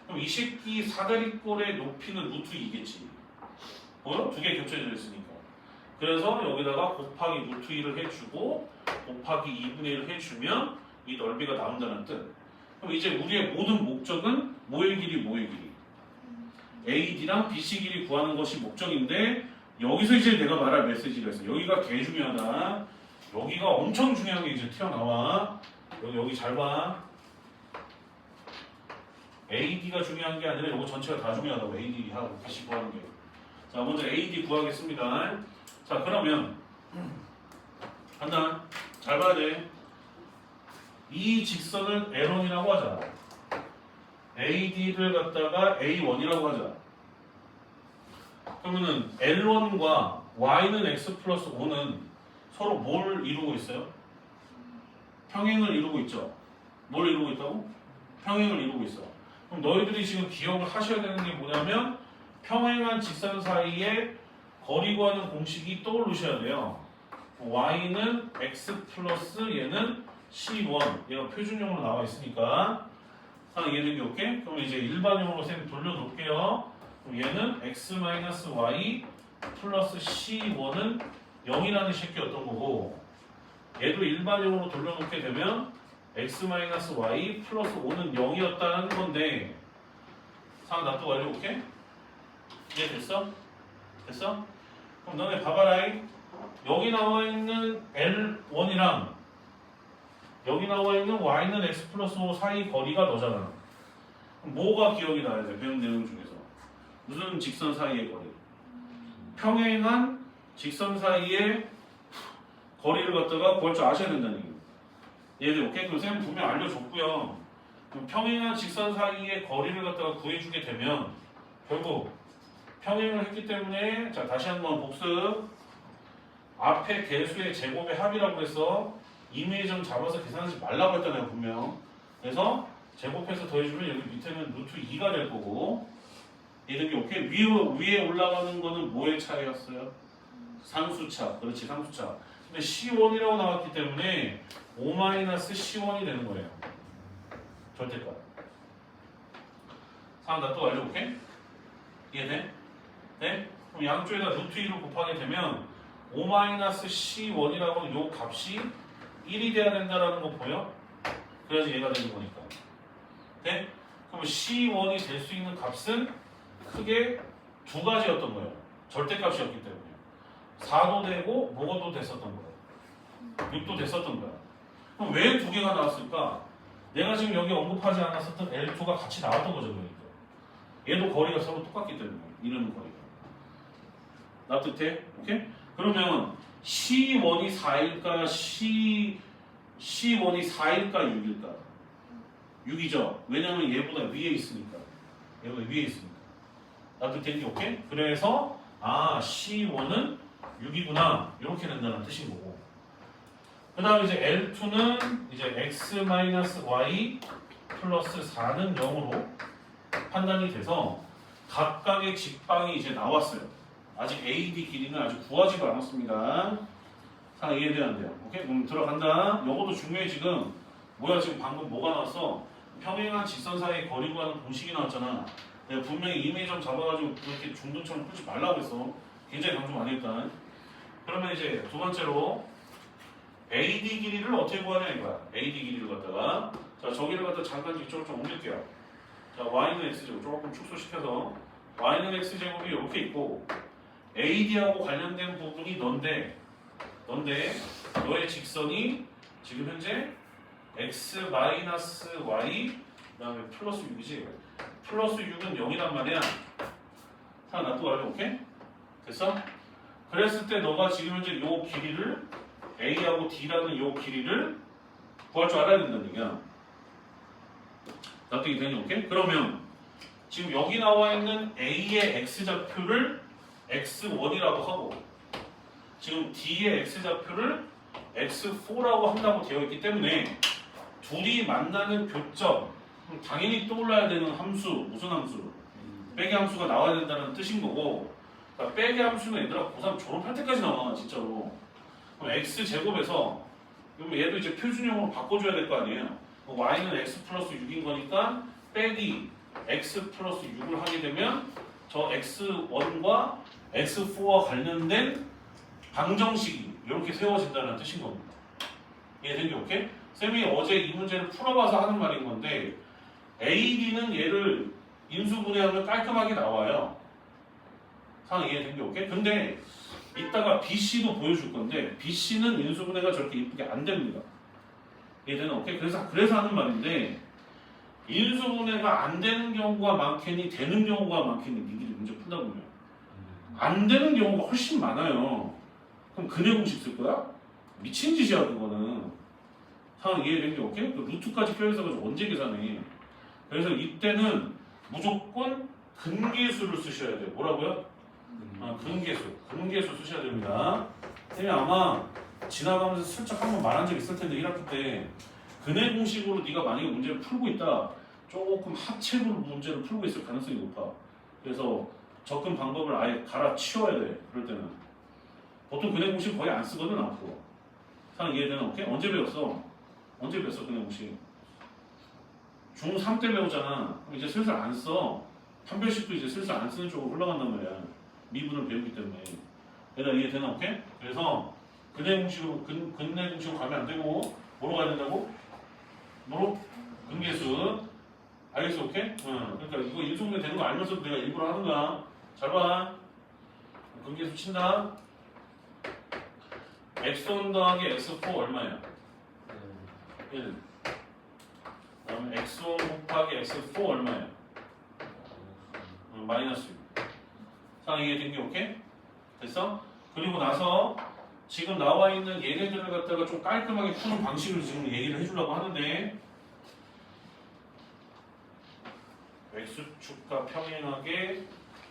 그럼 이 새끼 사다리꼴의 높이는 루트 2겠지. 보여? 2개 겹쳐져 있으니까. 그래서 여기다가 곱하기 루트 2를 해주고 곱하기 2분의 1을 해주면 이 넓이가 나온다는 뜻. 그럼 이제 우리의 모든 목적은 뭐의 길이 AD랑 BC 길이 구하는 것이 목적인데 여기서 이제 내가 말할 메시지가 있어. 여기가 개 중요하다. 여기가 엄청 중요한 게 이제 튀어나와. 여기 잘 봐. AD가 중요한 게 아니라 이거 전체가 다 중요하다고. AD하고 BC 구하는 게. 자 먼저 AD 구하겠습니다. 자 그러면 간다. 잘 봐야 돼. 이 직선을 L1이라고 하자. AD를 갖다가 A1이라고 하자. 그러면은 L1과 y는 x 플러스 5는 서로 뭘 이루고 있어요? 평행을 이루고 있죠. 뭘 이루고 있다고? 평행을 이루고 있어. 그럼 너희들이 지금 기억을 하셔야 되는 게 뭐냐면 평행한 직선 사이에 거리 구하는 공식이 떠오르셔야 돼요. y는 x 플러스 얘는 c1 얘가 표준형으로 나와 있으니까 이해된 게 오케이? 그럼 이제 일반형으로 쌤 돌려놓을게요. 그럼 얘는 x 마이너스 y 플러스 c1은 0이라는 새끼였던 거고 얘도 일반형으로 돌려놓게 되면 x 마이너스 y 플러스 5는 0이었다는 건데 놔두고 알려볼게. 이해됐어? 됐어? 그럼 너네 봐봐라. 여기 나와 있는 L1이랑 여기 나와 있는 y는 x 플러스 5 사이 거리가 너잖아. 그럼 뭐가 기억이 나야 돼? 배운 내용 중에서 무슨 직선 사이의 거리? 평행한 직선 사이의 거리를 갖다가 구할 줄 아셔야 된다는 얘기예요. 얘들 오케이? 그럼 쌤 분명 알려줬고요. 그럼 평행한 직선 사이의 거리를 갖다가 구해주게 되면 결국 평행을 했기 때문에 자 다시 한번 복습. 앞에 개수의 제곱의 합이라고 해서 임의의 점 잡아서 계산하지 말라고 했잖아요 분명. 그래서 제곱해서 더해주면 여기 밑에는 루트 2가 될 거고 이런 게 오케이? 위에 올라가는 거는 뭐의 차이였어요? 상수차. 그렇지 상수차. 근데 C1이라고 나왔기 때문에 5-C1이 되는 거예요. 절대값. 나 또 알려볼게. 이해돼? 네? 그럼 양쪽에다 루트 2를 곱하게 되면 5-C1이라고 하는 요 값이 1이 돼야 된다는 거 보여? 그래야지 얘가 되는 거니까. 네? 그럼 C1이 될 수 있는 값은 크게 두 가지였던 거예요. 절대값이었기 때문에. 4도 되고 뭐도 됐었던 거예요. 6도 됐었던 거야. 그럼 왜 두 개가 나왔을까? 내가 지금 여기 언급하지 않았었던 L2가 같이 나왔던 거죠. 그러니까. 얘도 거리가 서로 똑같기 때문에 이런 거리가. 납득해? 오케이? 그러면 C1이 4일까? C1이 4일까? 6일까? 6이죠. 왜냐면 얘보다 위에 있으니까. 얘보다 위에 있으니까. 납득되는 게 오케이? 그래서 C1은 6이구나. 이렇게 된다는 뜻인 거고. 그 다음에 이제 L2는 이제 x-y 플러스 4는 0으로 판단이 돼서 각각의 직방이 이제 나왔어요. 아직 AD 길이는 아직 구하지도 않았습니다. 이해돼야 안 돼요. 오케이? 그럼 들어간다. 요것도 중요해 지금. 뭐야 지금 방금 뭐가 나왔어? 평행한 직선 사이의 거리 구하는 공식이 나왔잖아. 내가 분명히 임의 점 잡아가지고 그렇게 중등처럼 풀지 말라고 했어. 굉장히 강조 많이 했다. 그러면 이제 두 번째로 AD 길이를 어떻게 구하냐 이거야. AD 길이를 갖다가 자 저기를 갖다 잠깐 이쪽으로 좀 옮길게요. 자 y는 x제곱 조금 축소시켜서 y는 x제곱이 이렇게 있고 AD하고 관련된 부분이 넌데 너의 직선이 지금 현재 x-y 그 다음에 플러스 6이지. 플러스 6은 0이란 말이야. 놔두고 알려. 오케이? 됐어? 그랬을 때 너가 지금 현재 요 길이를 A하고 D라는 요 길이를 구할 줄 알아야 된다는 얘기야. 납득이 되니? 오케이? 그러면 지금 여기 나와 있는 A의 X좌표를 X1이라고 하고 지금 D의 X좌표를 X4라고 한다고 되어 있기 때문에 둘이 만나는 교점 당연히 떠올라야 되는 함수 무슨 함수? 빼기 함수가 나와야 된다는 뜻인 거고 그러니까 빼기 함수는 얘들아 고3 졸업할 때까지 나와 진짜로. 그럼 x제곱에서 그럼 얘도 이제 표준형으로 바꿔줘야 될 거 아니에요. y는 x 플러스 6인 거니까 빼기 x 플러스 6을 하게 되면 저 x1과 x4와 관련된 방정식이 이렇게 세워진다는 뜻인 겁니다. 이해된 게 오케이? 쌤이 어제 이 문제를 풀어봐서 하는 말인 건데 AD는 얘를 인수분해하면 깔끔하게 나와요. 이해된 게 오케이? 근데 이따가 BC도 보여줄 건데 BC는 인수분해가 저렇게 이쁘게 안 됩니다. 이해되나? 오케이? 그래서 하는 말인데 인수분해가 안 되는 경우가 많겠니? 되는 경우가 많겠니? 니들이 문제 풀다 보면 안 되는 경우가 훨씬 많아요. 그럼 근해 공식 쓸 거야? 미친 짓이야 그거는. 이해된 게 오케이? 그 루트까지 껴있어 가지고 언제 계산해? 그래서 이때는 무조건 근계수를 쓰셔야 돼요. 뭐라고요? 근계수 쓰셔야 됩니다. 선생님 아마 지나가면서 슬쩍 한번 말한 적 있을 텐데 1학기 때 근해 공식으로 네가 만약에 문제를 풀고 있다 조금 합체로 문제를 풀고 있을 가능성이 높아. 그래서 접근 방법을 아예 갈아치워야 돼. 그럴 때는 보통 근해 공식 거의 안 쓰거든 앞으로. 상황 이해되나? 오케이? 언제 배웠어? 언제 배웠어 근해 공식? 중3 때 배우잖아. 그럼 이제 슬슬 안 써. 판별식도 이제 슬슬 안 쓰는 쪽으로 흘러간단 말이야. 미분을 배우기 때문에. 얘들아 이해되나? 오케이? 그래서 근해 공식으로 근해 공식으로 가면 안 되고 뭐로 가야 된다고? 뭐로? 근계수. 알겠어? 오케이? 응. 그러니까 이거 인수분해 되는 거 알면서도 내가 일부러 하는 거야. 잘 봐. 근계수 친다. x1 더하기 x4 얼마야? 1. 그다음에 x1 곱하기 x4 얼마야? 마이너스 6. 상황 이해된 게 오케이? 됐어? 그리고 나서 지금 나와 있는 얘네들을 갖다가 좀 깔끔하게 푸는 방식을 지금 얘기를 해주려고 하는데 x축과 평행하게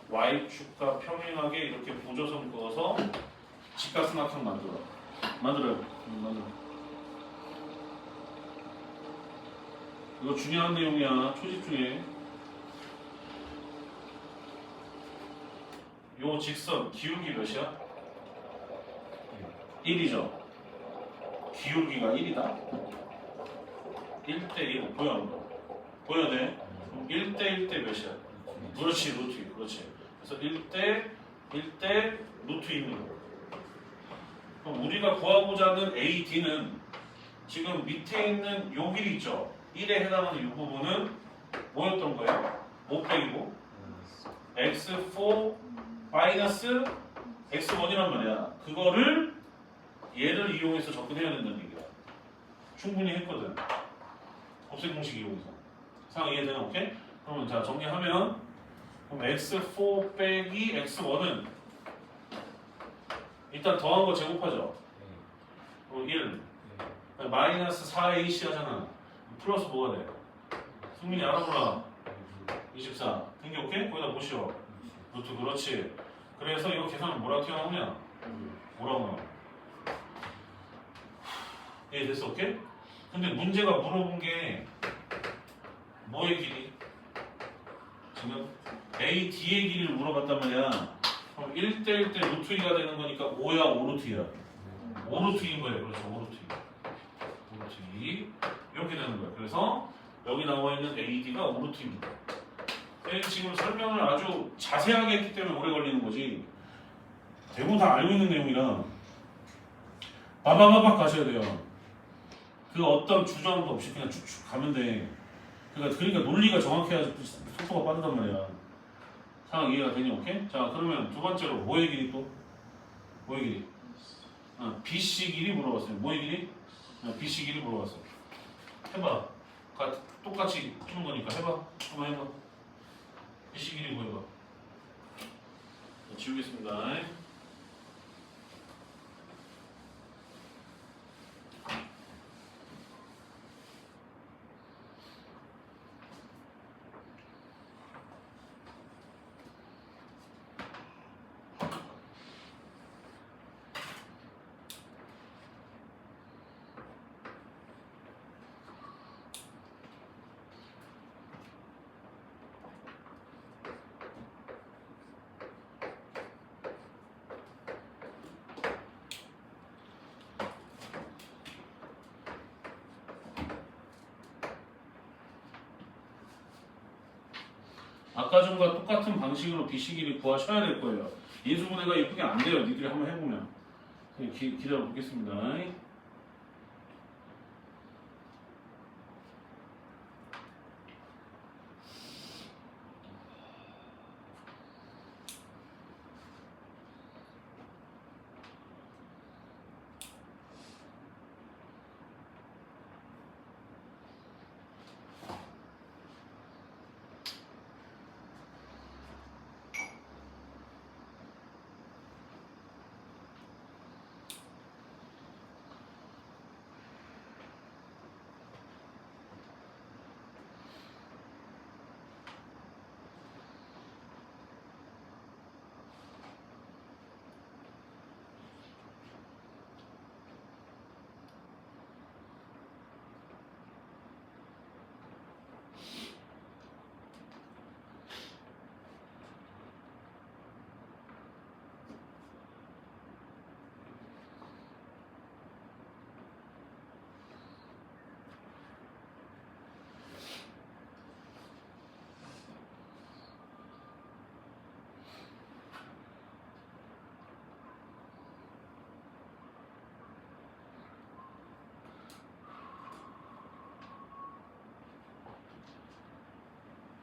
y축과 평행하게 이렇게 부조선 그어서 직각삼각형 만들어요. 만들어. 이거 중요한 내용이야. 초집 중에 요 직선 기울기 몇이야? 1이죠. 기울기가 1이다. 1대1 보여 안 보여? 보여야 돼. 1대1 대 몇이야? 그렇지 루트 2. 그렇지. 그래서 1대 루트 2는 그럼 우리가 구하고자 하는 AD는 지금 밑에 있는 요 길이 있죠. 1에 해당하는 이 부분은 뭐였던 거예요? 500이고 x4 마이너스 x1이란 말이야. 그거를 얘를 이용해서 접근해야 된다는 얘기야. 충분히 했거든. 곱셈 공식 이용해서. 상황 이해되나? 오케이? 그러면 자 정리하면 그럼 x4 빼기 x1은 일단 더한 거 제곱하죠. 1 마이너스 4ac 하잖아. 플러스 뭐가 돼? 승민이 알아보라. 24. 등기 오케이? 거기다 보시오. 루트 그렇지. 그래서 이거 계산은 뭐라고 튀어나오냐? 뭐라고 나와? 예, 됐어, 오케이? 근데 문제가 물어본 게 뭐의 길이? 지금 A, D의 길이를 물어봤단 말이야. 그럼 1대1 대 루트 2가 되는 거니까 5야, 5루트 2야. 5루트 2인 거예요. 그렇죠, 5루트 2. 5루트 2. 이렇게 되는 거예요. 그래서 여기 나와 있는 AD가 5루트 2입니다. 지금 설명을 아주 자세하게 했기 때문에 오래 걸리는 거지. 대부분 다 알고 있는 내용이라 바바바박 가셔야 돼요. 그 어떤 주저함도 없이 그냥 쭉쭉 가면 돼. 그러니까 논리가 정확해야지 속도가 빠르단 말이야. 상황 이해가 되니? 오케이? 자 그러면 두 번째로 뭐의 길이 또? 뭐의 길이? BC 길이 물어봤어요. 뭐의 길이? BC 길이 물어봤어. 해봐. 똑같이 푸는 거니까 해봐. 한번 해봐. BC 길이 뭐 해봐. 지우겠습니다. 아까 전과 똑같은 방식으로 BC 길이 구하셔야 될 거예요. 인수분해가 예쁘게 안 돼요. 니들이 한번 해보면. 기다려 보겠습니다.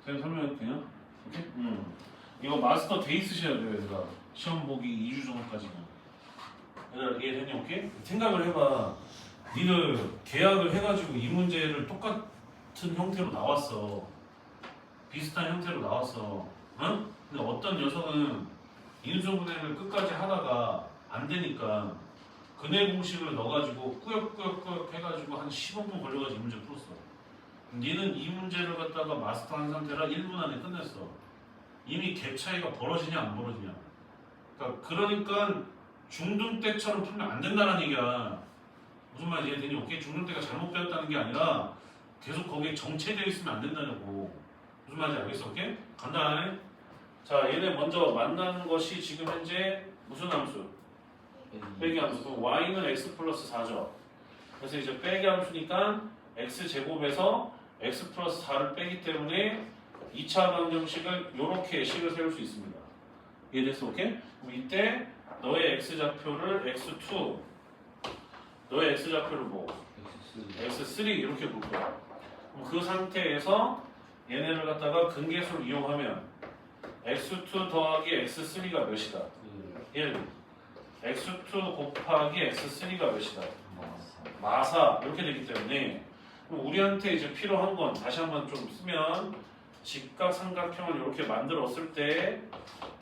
쌤 설명해도 되냐? 오케이? 이거 마스터 돼 있으셔야 돼요, 얘들아. 시험 보기 2주 전까지는. 얘들아, 이해되니? 오케이? 생각을 해봐. 니들 계약을 해가지고 이 문제를 똑같은 형태로 나왔어. 비슷한 형태로 나왔어. 응? 근데 어떤 녀석은 인수분해를 끝까지 하다가 안 되니까 근해 공식을 넣어가지고 꾸역꾸역 해가지고 한 15분 걸려가지고 이 문제 풀었어. 니는 이 문제를 갖다가 마스터한 상태라 1분 안에 끝냈어. 이미 갭 차이가 벌어지냐 안 벌어지냐. 그러니까 중등 때처럼 풀면 안 된다는 얘기야. 무슨 말인지 이해되니? 오케이? 중등 때가 잘못되었다는 게 아니라 계속 거기에 정체되어 있으면 안 된다냐고. 무슨 말인지 알겠어? 오케이? 간다. 자, 얘네 먼저 만나는 것이 지금 현재 무슨 함수? 빼기 함수. 그럼 y는 x 플러스 4죠. 그래서 이제 빼기 함수니까 x제곱에서 x 플러스 4를 빼기 때문에 2차 방정식을 이렇게 식을 세울 수 있습니다. 이해됐어? 오케이? 그럼 이때 너의 x좌표를 x2, 너의 x좌표를 뭐? x3 이렇게 볼 거야. 그럼 그 상태에서 얘네를 갖다가 근계수를 이용하면 x2 더하기 x3가 몇이다? 1. x2 곱하기 x3가 몇이다? 마사. 이렇게 되기 때문에 그럼 우리한테 이제 필요한 건 다시 한번 좀 쓰면 직각삼각형을 이렇게 만들었을 때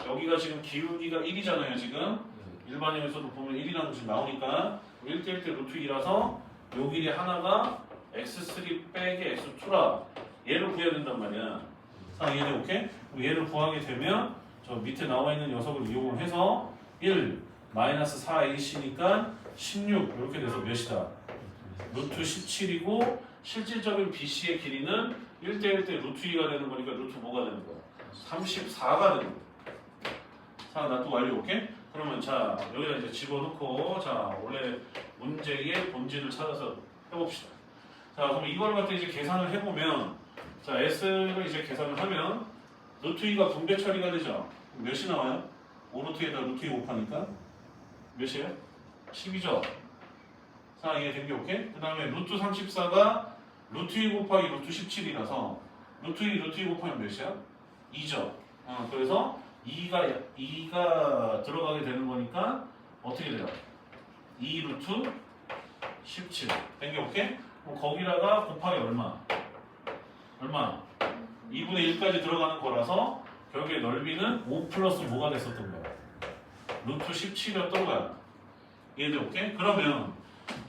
여기가 지금 기울기가 1이잖아요. 지금 일반형에서도 보면 1이라는 것이 나오니까 1대1대 루트 2라서 요 길이 하나가 x3 빼기 x2라 얘를 구해야 된단 말이야. 자, 얘네 오케이? 얘를 구하게 되면 저 밑에 나와 있는 녀석을 이용을 해서 1 마이너스 4ac니까 16 이렇게 돼서 몇이다? 루트 17이고 실질적인 BC의 길이는 1대1대 루트 2가 되는 거니까 루트 뭐가 되는 거야? 34가 되는 거야. 자, 나 또 완료. 오케이? 그러면 자, 여기다 이제 집어넣고 자, 원래 문제의 본질을 찾아서 해봅시다. 자, 그럼 이걸 갖다 이제 계산을 해보면 자, S를 이제 계산을 하면 루트 2가 분배 처리가 되죠? 몇이 나와요? 5루트에다 루트 2 곱하니까 몇이에요? 10이죠? 자, 이게 된 게 오케이? 그 다음에 루트 34가 루트 2 곱하기 루트 17이라서 루트 2 루트 2 곱하면 몇이야? 2죠? 그래서 2가 들어가게 되는 거니까 어떻게 돼요? 2 루트 17 된 게 오케이? 그럼 거기다가 곱하기 얼마? 얼마? 2분의 1까지 들어가는 거라서 결국에 넓이는 5 플러스 뭐가 됐었던 거야? 루트 17이었던 거야. 얘들 오케이? 그러면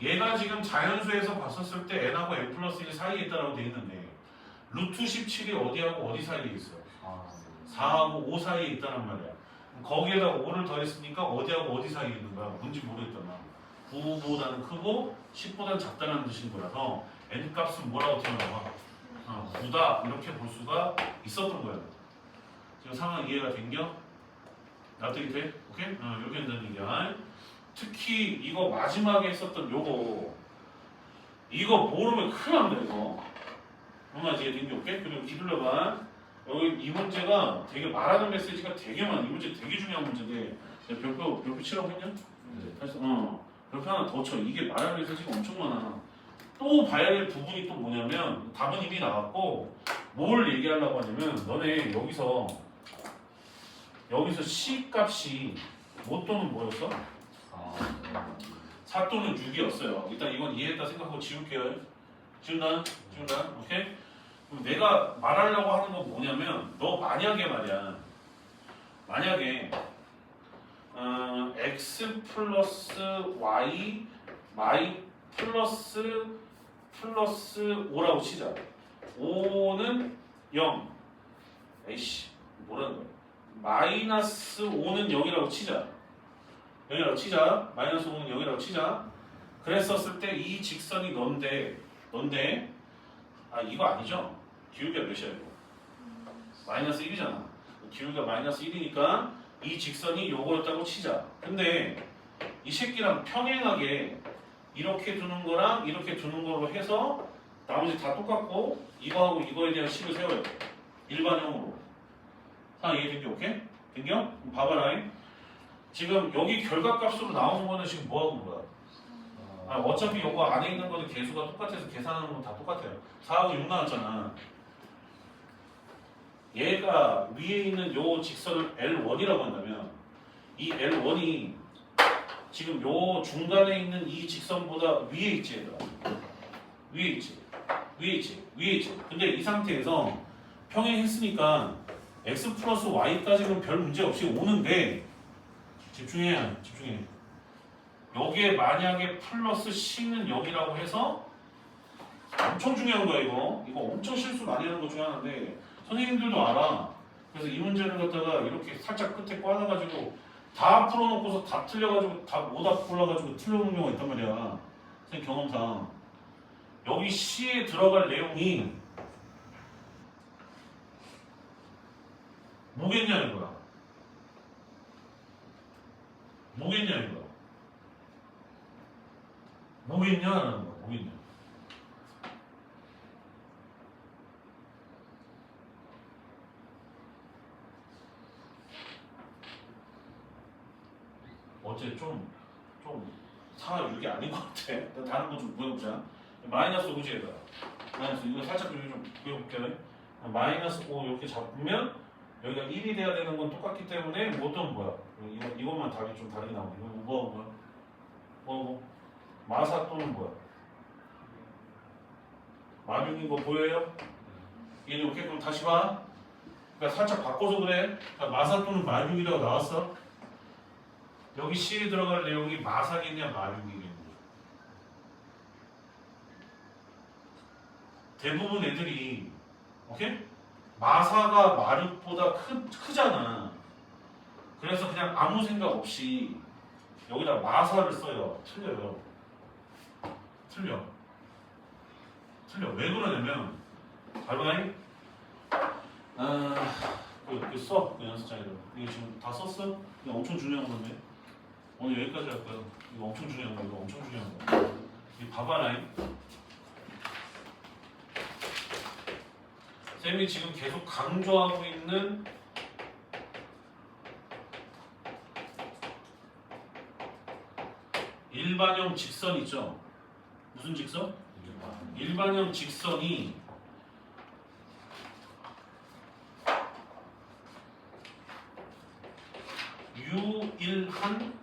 얘가 지금 자연수에서 봤었을 때 n하고 n 플러스 1 사이에 있다라고 돼 있는데 루트 17이 어디하고 어디 사이에 있어? 4하고 5 사이에 있다는 말이야. 거기에다가 5를 더했으니까 어디하고 어디 사이에 있는 거야? 뭔지 모르겠단 말이야. 9보다는 크고 10보다는 작다는 뜻인 거라서 n 값은 뭐라고 튀어나와? 9다 이렇게 볼 수가 있었던 거야. 지금 상황 이해가 된겨? 납득이 돼? 오케이? 이렇게 된다는 얘기야. 특히 이거 마지막에 했었던 이거 모르면 큰일 난다 이거. 엄마 이제 된게 오케이? 그리고 기둘러봐. 여기 이 문제가 되게 말하는 메시지가 되게 많아. 이 문제 되게 중요한 문제인데 별표 치라고 했냐? 네. 별표 하나 더 쳐. 이게 말하는 메시지가 엄청 많아. 또 봐야 될 부분이 또 뭐냐면 답은 이미 나왔고 뭘 얘기하려고 하냐면 너네 여기서 C 값이 뭐 또는 뭐였어? 4 또는 6이었어요. 일단 이건 이해했다 생각하고 지울게요. 지운다? 오케이? 그럼 내가 말하려고 하는 건 뭐냐면 너 만약에 말이야. 만약에 x 플러스 y 플러스 5라고 치자. 5는 0. 에이씨 뭐라는 거야? 마이너스 5는 0이라고 치자. 마이너스 5는 0이라고 치자. 그랬었을 때 이 직선이 넌데 이거 아니죠? 기울기가 몇이야 이거? 마이너스 1이잖아. 기울기가 마이너스 1이니까 이 직선이 요거였다고 치자. 근데 이 새끼랑 평행하게 이렇게 두는 거랑 이렇게 두는 거로 해서 나머지 다 똑같고 이거하고 이거에 대한 식을 세워야 돼. 일반형으로. 이해된겨? 오케이? 된겨? 봐봐라. 지금 여기 결과값으로 나오는 거는 지금 뭐하고 뭐야? 어차피 요거 안에 있는 거는 개수가 똑같아서 계산하는 건 다 똑같아요. 4하고 6 나왔잖아. 얘가 위에 있는 요 직선을 L1이라고 한다면 이 L1이 지금 요 중간에 있는 이 직선보다 위에 있지 얘들아. 위에 있지. 위에 있지. 위에 있지. 근데 이 상태에서 평행했으니까 x 플러스 y까지는 별 문제 없이 오는데 집중해. 여기에 만약에 플러스 c는 0이라고 해서 엄청 중요한 거야 이거. 이거 엄청 실수 많이 하는 것 중에 하나인데 선생님들도 알아. 그래서 이 문제를 갖다가 이렇게 살짝 끝에 꽈놔가지고 다 풀어놓고서 다 틀려가지고 다 오답 골라가지고 틀려놓은 경우가 있단 말이야. 선생님 경험상. 여기 C에 들어갈 내용이 뭐겠냐는 거야. 뭐겠냐는 거야. 뭐겠냐는 거야. 뭐겠냐. 어째 좀 사가 6이 아닌 것 같아. 나 다른 거 좀 보여보자. 마이너스 5지에다 마이너스 이거 살짝 좀 보여볼게요. 마이너스 5 이렇게 잡으면 여기가 1이 돼야 되는 건 똑같기 때문에 뭐든 뭐야. 이것만 답이 좀 다르게 나오네. 이거 뭐야? 마사 또는 뭐야? 마중인 거 보여요? 얘는 이렇게 그럼 다시 봐. 그러니까 살짝 바꿔서 그래. 그러니까 마사 또는 마중이라고 나왔어. 여기 C에 들어갈 내용이 마사겠냐 마중이겠냐. 대부분 애들이 오케이? 마사가 마륙보다 크잖아. 그래서 그냥 아무 생각 없이 여기다 마사를 써요. 틀려요. 틀려. 왜 그러냐면 알바이? 써. 그 연습장에다. 이거 지금 다 썼어? 이거 엄청 중요한 건데. 오늘 여기까지 할 거야. 이거 엄청 중요한 거. 이거 엄청 중요한 거. 이 봐봐라잉. 쌤이 지금 계속 강조하고 있는 일반형 직선 있죠? 무슨 직선? 일반형 직선이 유일한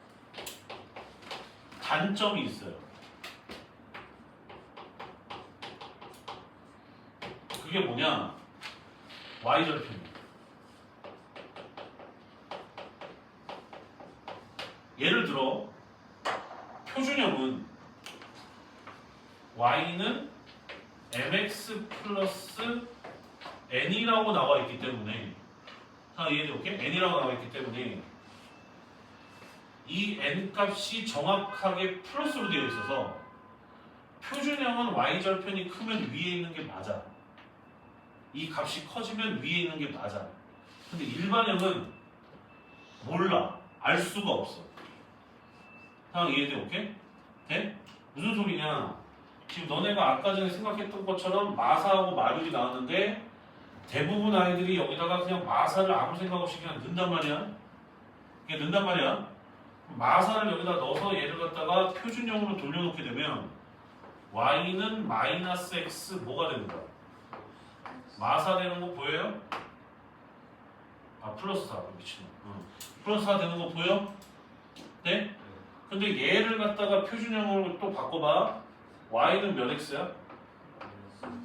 단점이 있어요. 그게 뭐냐? y절편. 예를 들어 표준형은 y는 mx 플러스 n이라고 나와 있기 때문에 이해돼? 오케이? n이라고 나와 있기 때문에 이 n 값이 정확하게 플러스로 되어 있어서 표준형은 y절편이 크면 위에 있는 게 맞아. 이 값이 커지면 위에 있는 게 맞아. 근데 일반형은 몰라. 알 수가 없어. 이해돼? 오케이? 돼? 무슨 소리냐? 지금 너네가 아까 전에 생각했던 것처럼 마사하고 마륙이 나왔는데 대부분 아이들이 여기다가 그냥 마사를 아무 생각 없이 그냥 넣는단 말이야. 이게 넣는단 말이야. 마사를 여기다 넣어서 얘를 갖다가 표준형으로 돌려놓게 되면 y는 마이너스 x 뭐가 되는 거야? 마사 되는 거 보여요? 플러스 4 미친놈. 플러스 4 되는 거 보여? 네? 근데 얘를 갖다가 표준형으로 또 바꿔봐. y는 몇 x야?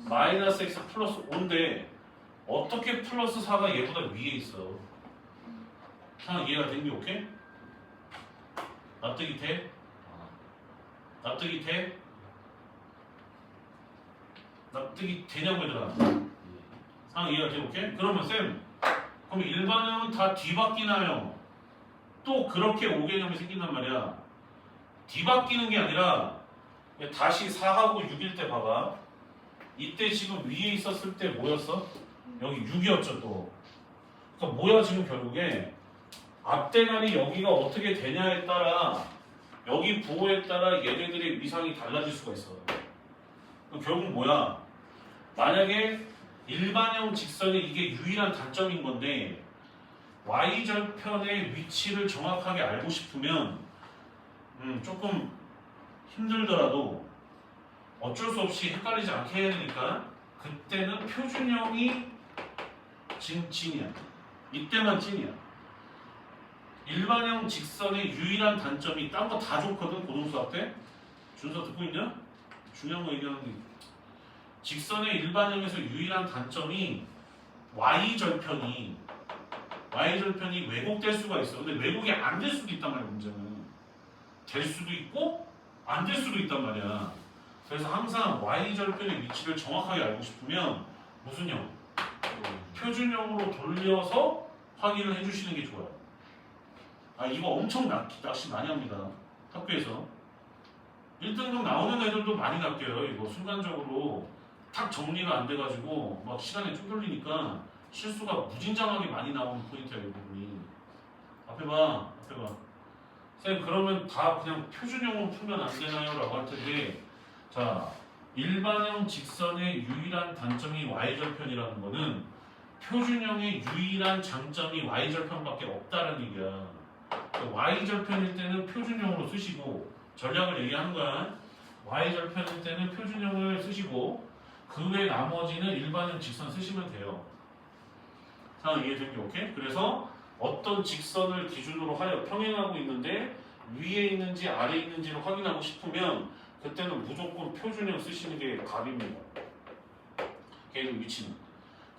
마이너스 x 플러스 5인데 어떻게 플러스 4가 얘보다 위에 있어? 이해가 되니? 오케이? 납득이 돼? 납득이 돼? 납득이 되냐고 얘들아. 이해가 돼? 오케이? 그러면 쌤 그럼 일반형은 다 뒤바뀌나요? 또 그렇게 5개념이 생긴단 말이야. 뒤바뀌는 게 아니라 다시 4하고 6일 때 봐봐. 이때 지금 위에 있었을 때 뭐였어? 여기 6이었죠 또. 그러니까 뭐야 지금 결국에 앞대가리 여기가 어떻게 되냐에 따라 여기 부호에 따라 얘네들의 위상이 달라질 수가 있어. 결국 뭐야? 만약에 일반형 직선이 이게 유일한 단점인 건데 y절편의 위치를 정확하게 알고 싶으면 조금 힘들더라도 어쩔 수 없이 헷갈리지 않게 해야 되니까 그때는 표준형이 진이야. 이때만 찐이야. 일반형 직선의 유일한 단점이 딴 거 다 좋거든 고등수학 때. 준서 듣고 있냐? 중요한 거 얘기하는데 직선의 일반형에서 유일한 단점이 y절편이 왜곡될 수가 있어. 근데 왜곡이 안 될 수도 있단 말이야. 문제는 될 수도 있고 안 될 수도 있단 말이야. 그래서 항상 y절편의 위치를 정확하게 알고 싶으면 무슨 형? 표준형으로 돌려서 확인을 해주시는 게 좋아요. 아 이거 엄청 낚시 많이 합니다. 학교에서 1등급 나오는 애들도 많이 낚여요. 이거 순간적으로 탁 정리가 안 돼가지고 막 시간에 쪼들리니까 실수가 무진장하게 많이 나오는 포인트야 이 부분이. 앞에 봐. 쌤 그러면 다 그냥 표준형으로 풀면 안 되나요? 라고 할 텐데 자 일반형 직선의 유일한 단점이 y절편이라는 거는 표준형의 유일한 장점이 y절편밖에 없다는 얘기야. y절편일 때는 표준형으로 쓰시고 전략을 얘기하는 거야. y절편일 때는 표준형을 쓰시고 그 외 나머지는 일반형 직선 쓰시면 돼요. 상황 이해되죠? 오케이? 그래서 어떤 직선을 기준으로 하여 평행하고 있는데 위에 있는지 아래에 있는지를 확인하고 싶으면 그때는 무조건 표준형 쓰시는 게 답입니다. 걔의 위치는.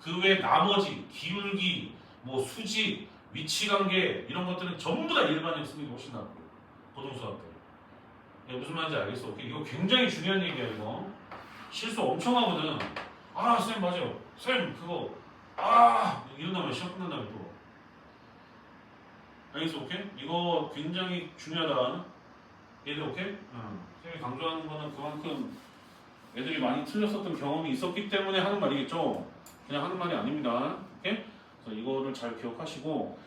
그 외 나머지 기울기, 뭐 수직, 위치관계 이런 것들은 전부 다 일반형 쓰는 게 훨씬 낫고 고등수학 때. 무슨 말인지 알겠어? 오케이? 이거 굉장히 중요한 얘기야 이거. 실수 엄청 하거든. 아 쌤 맞아요. 쌤 그거 이런 다음에 시험 끝난 다음에 또. 알겠어? 오케이? 이거 굉장히 중요하다. 얘들 오케이? 쌤이 강조하는 거는 그만큼 애들이 많이 틀렸었던 경험이 있었기 때문에 하는 말이겠죠? 그냥 하는 말이 아닙니다. 오케이? 그래서 이거를 잘 기억하시고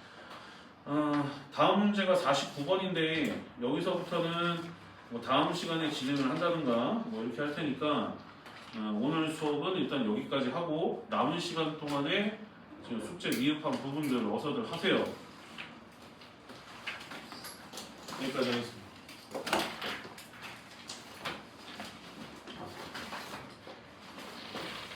다음 문제가 49번인데 여기서부터는 뭐 다음 시간에 진행을 한다든가 뭐 이렇게 할 테니까 오늘 수업은 일단 여기까지 하고 남은 시간 동안에 지금 숙제 미흡한 부분들 어서들 하세요. 여기까지 하겠습니다.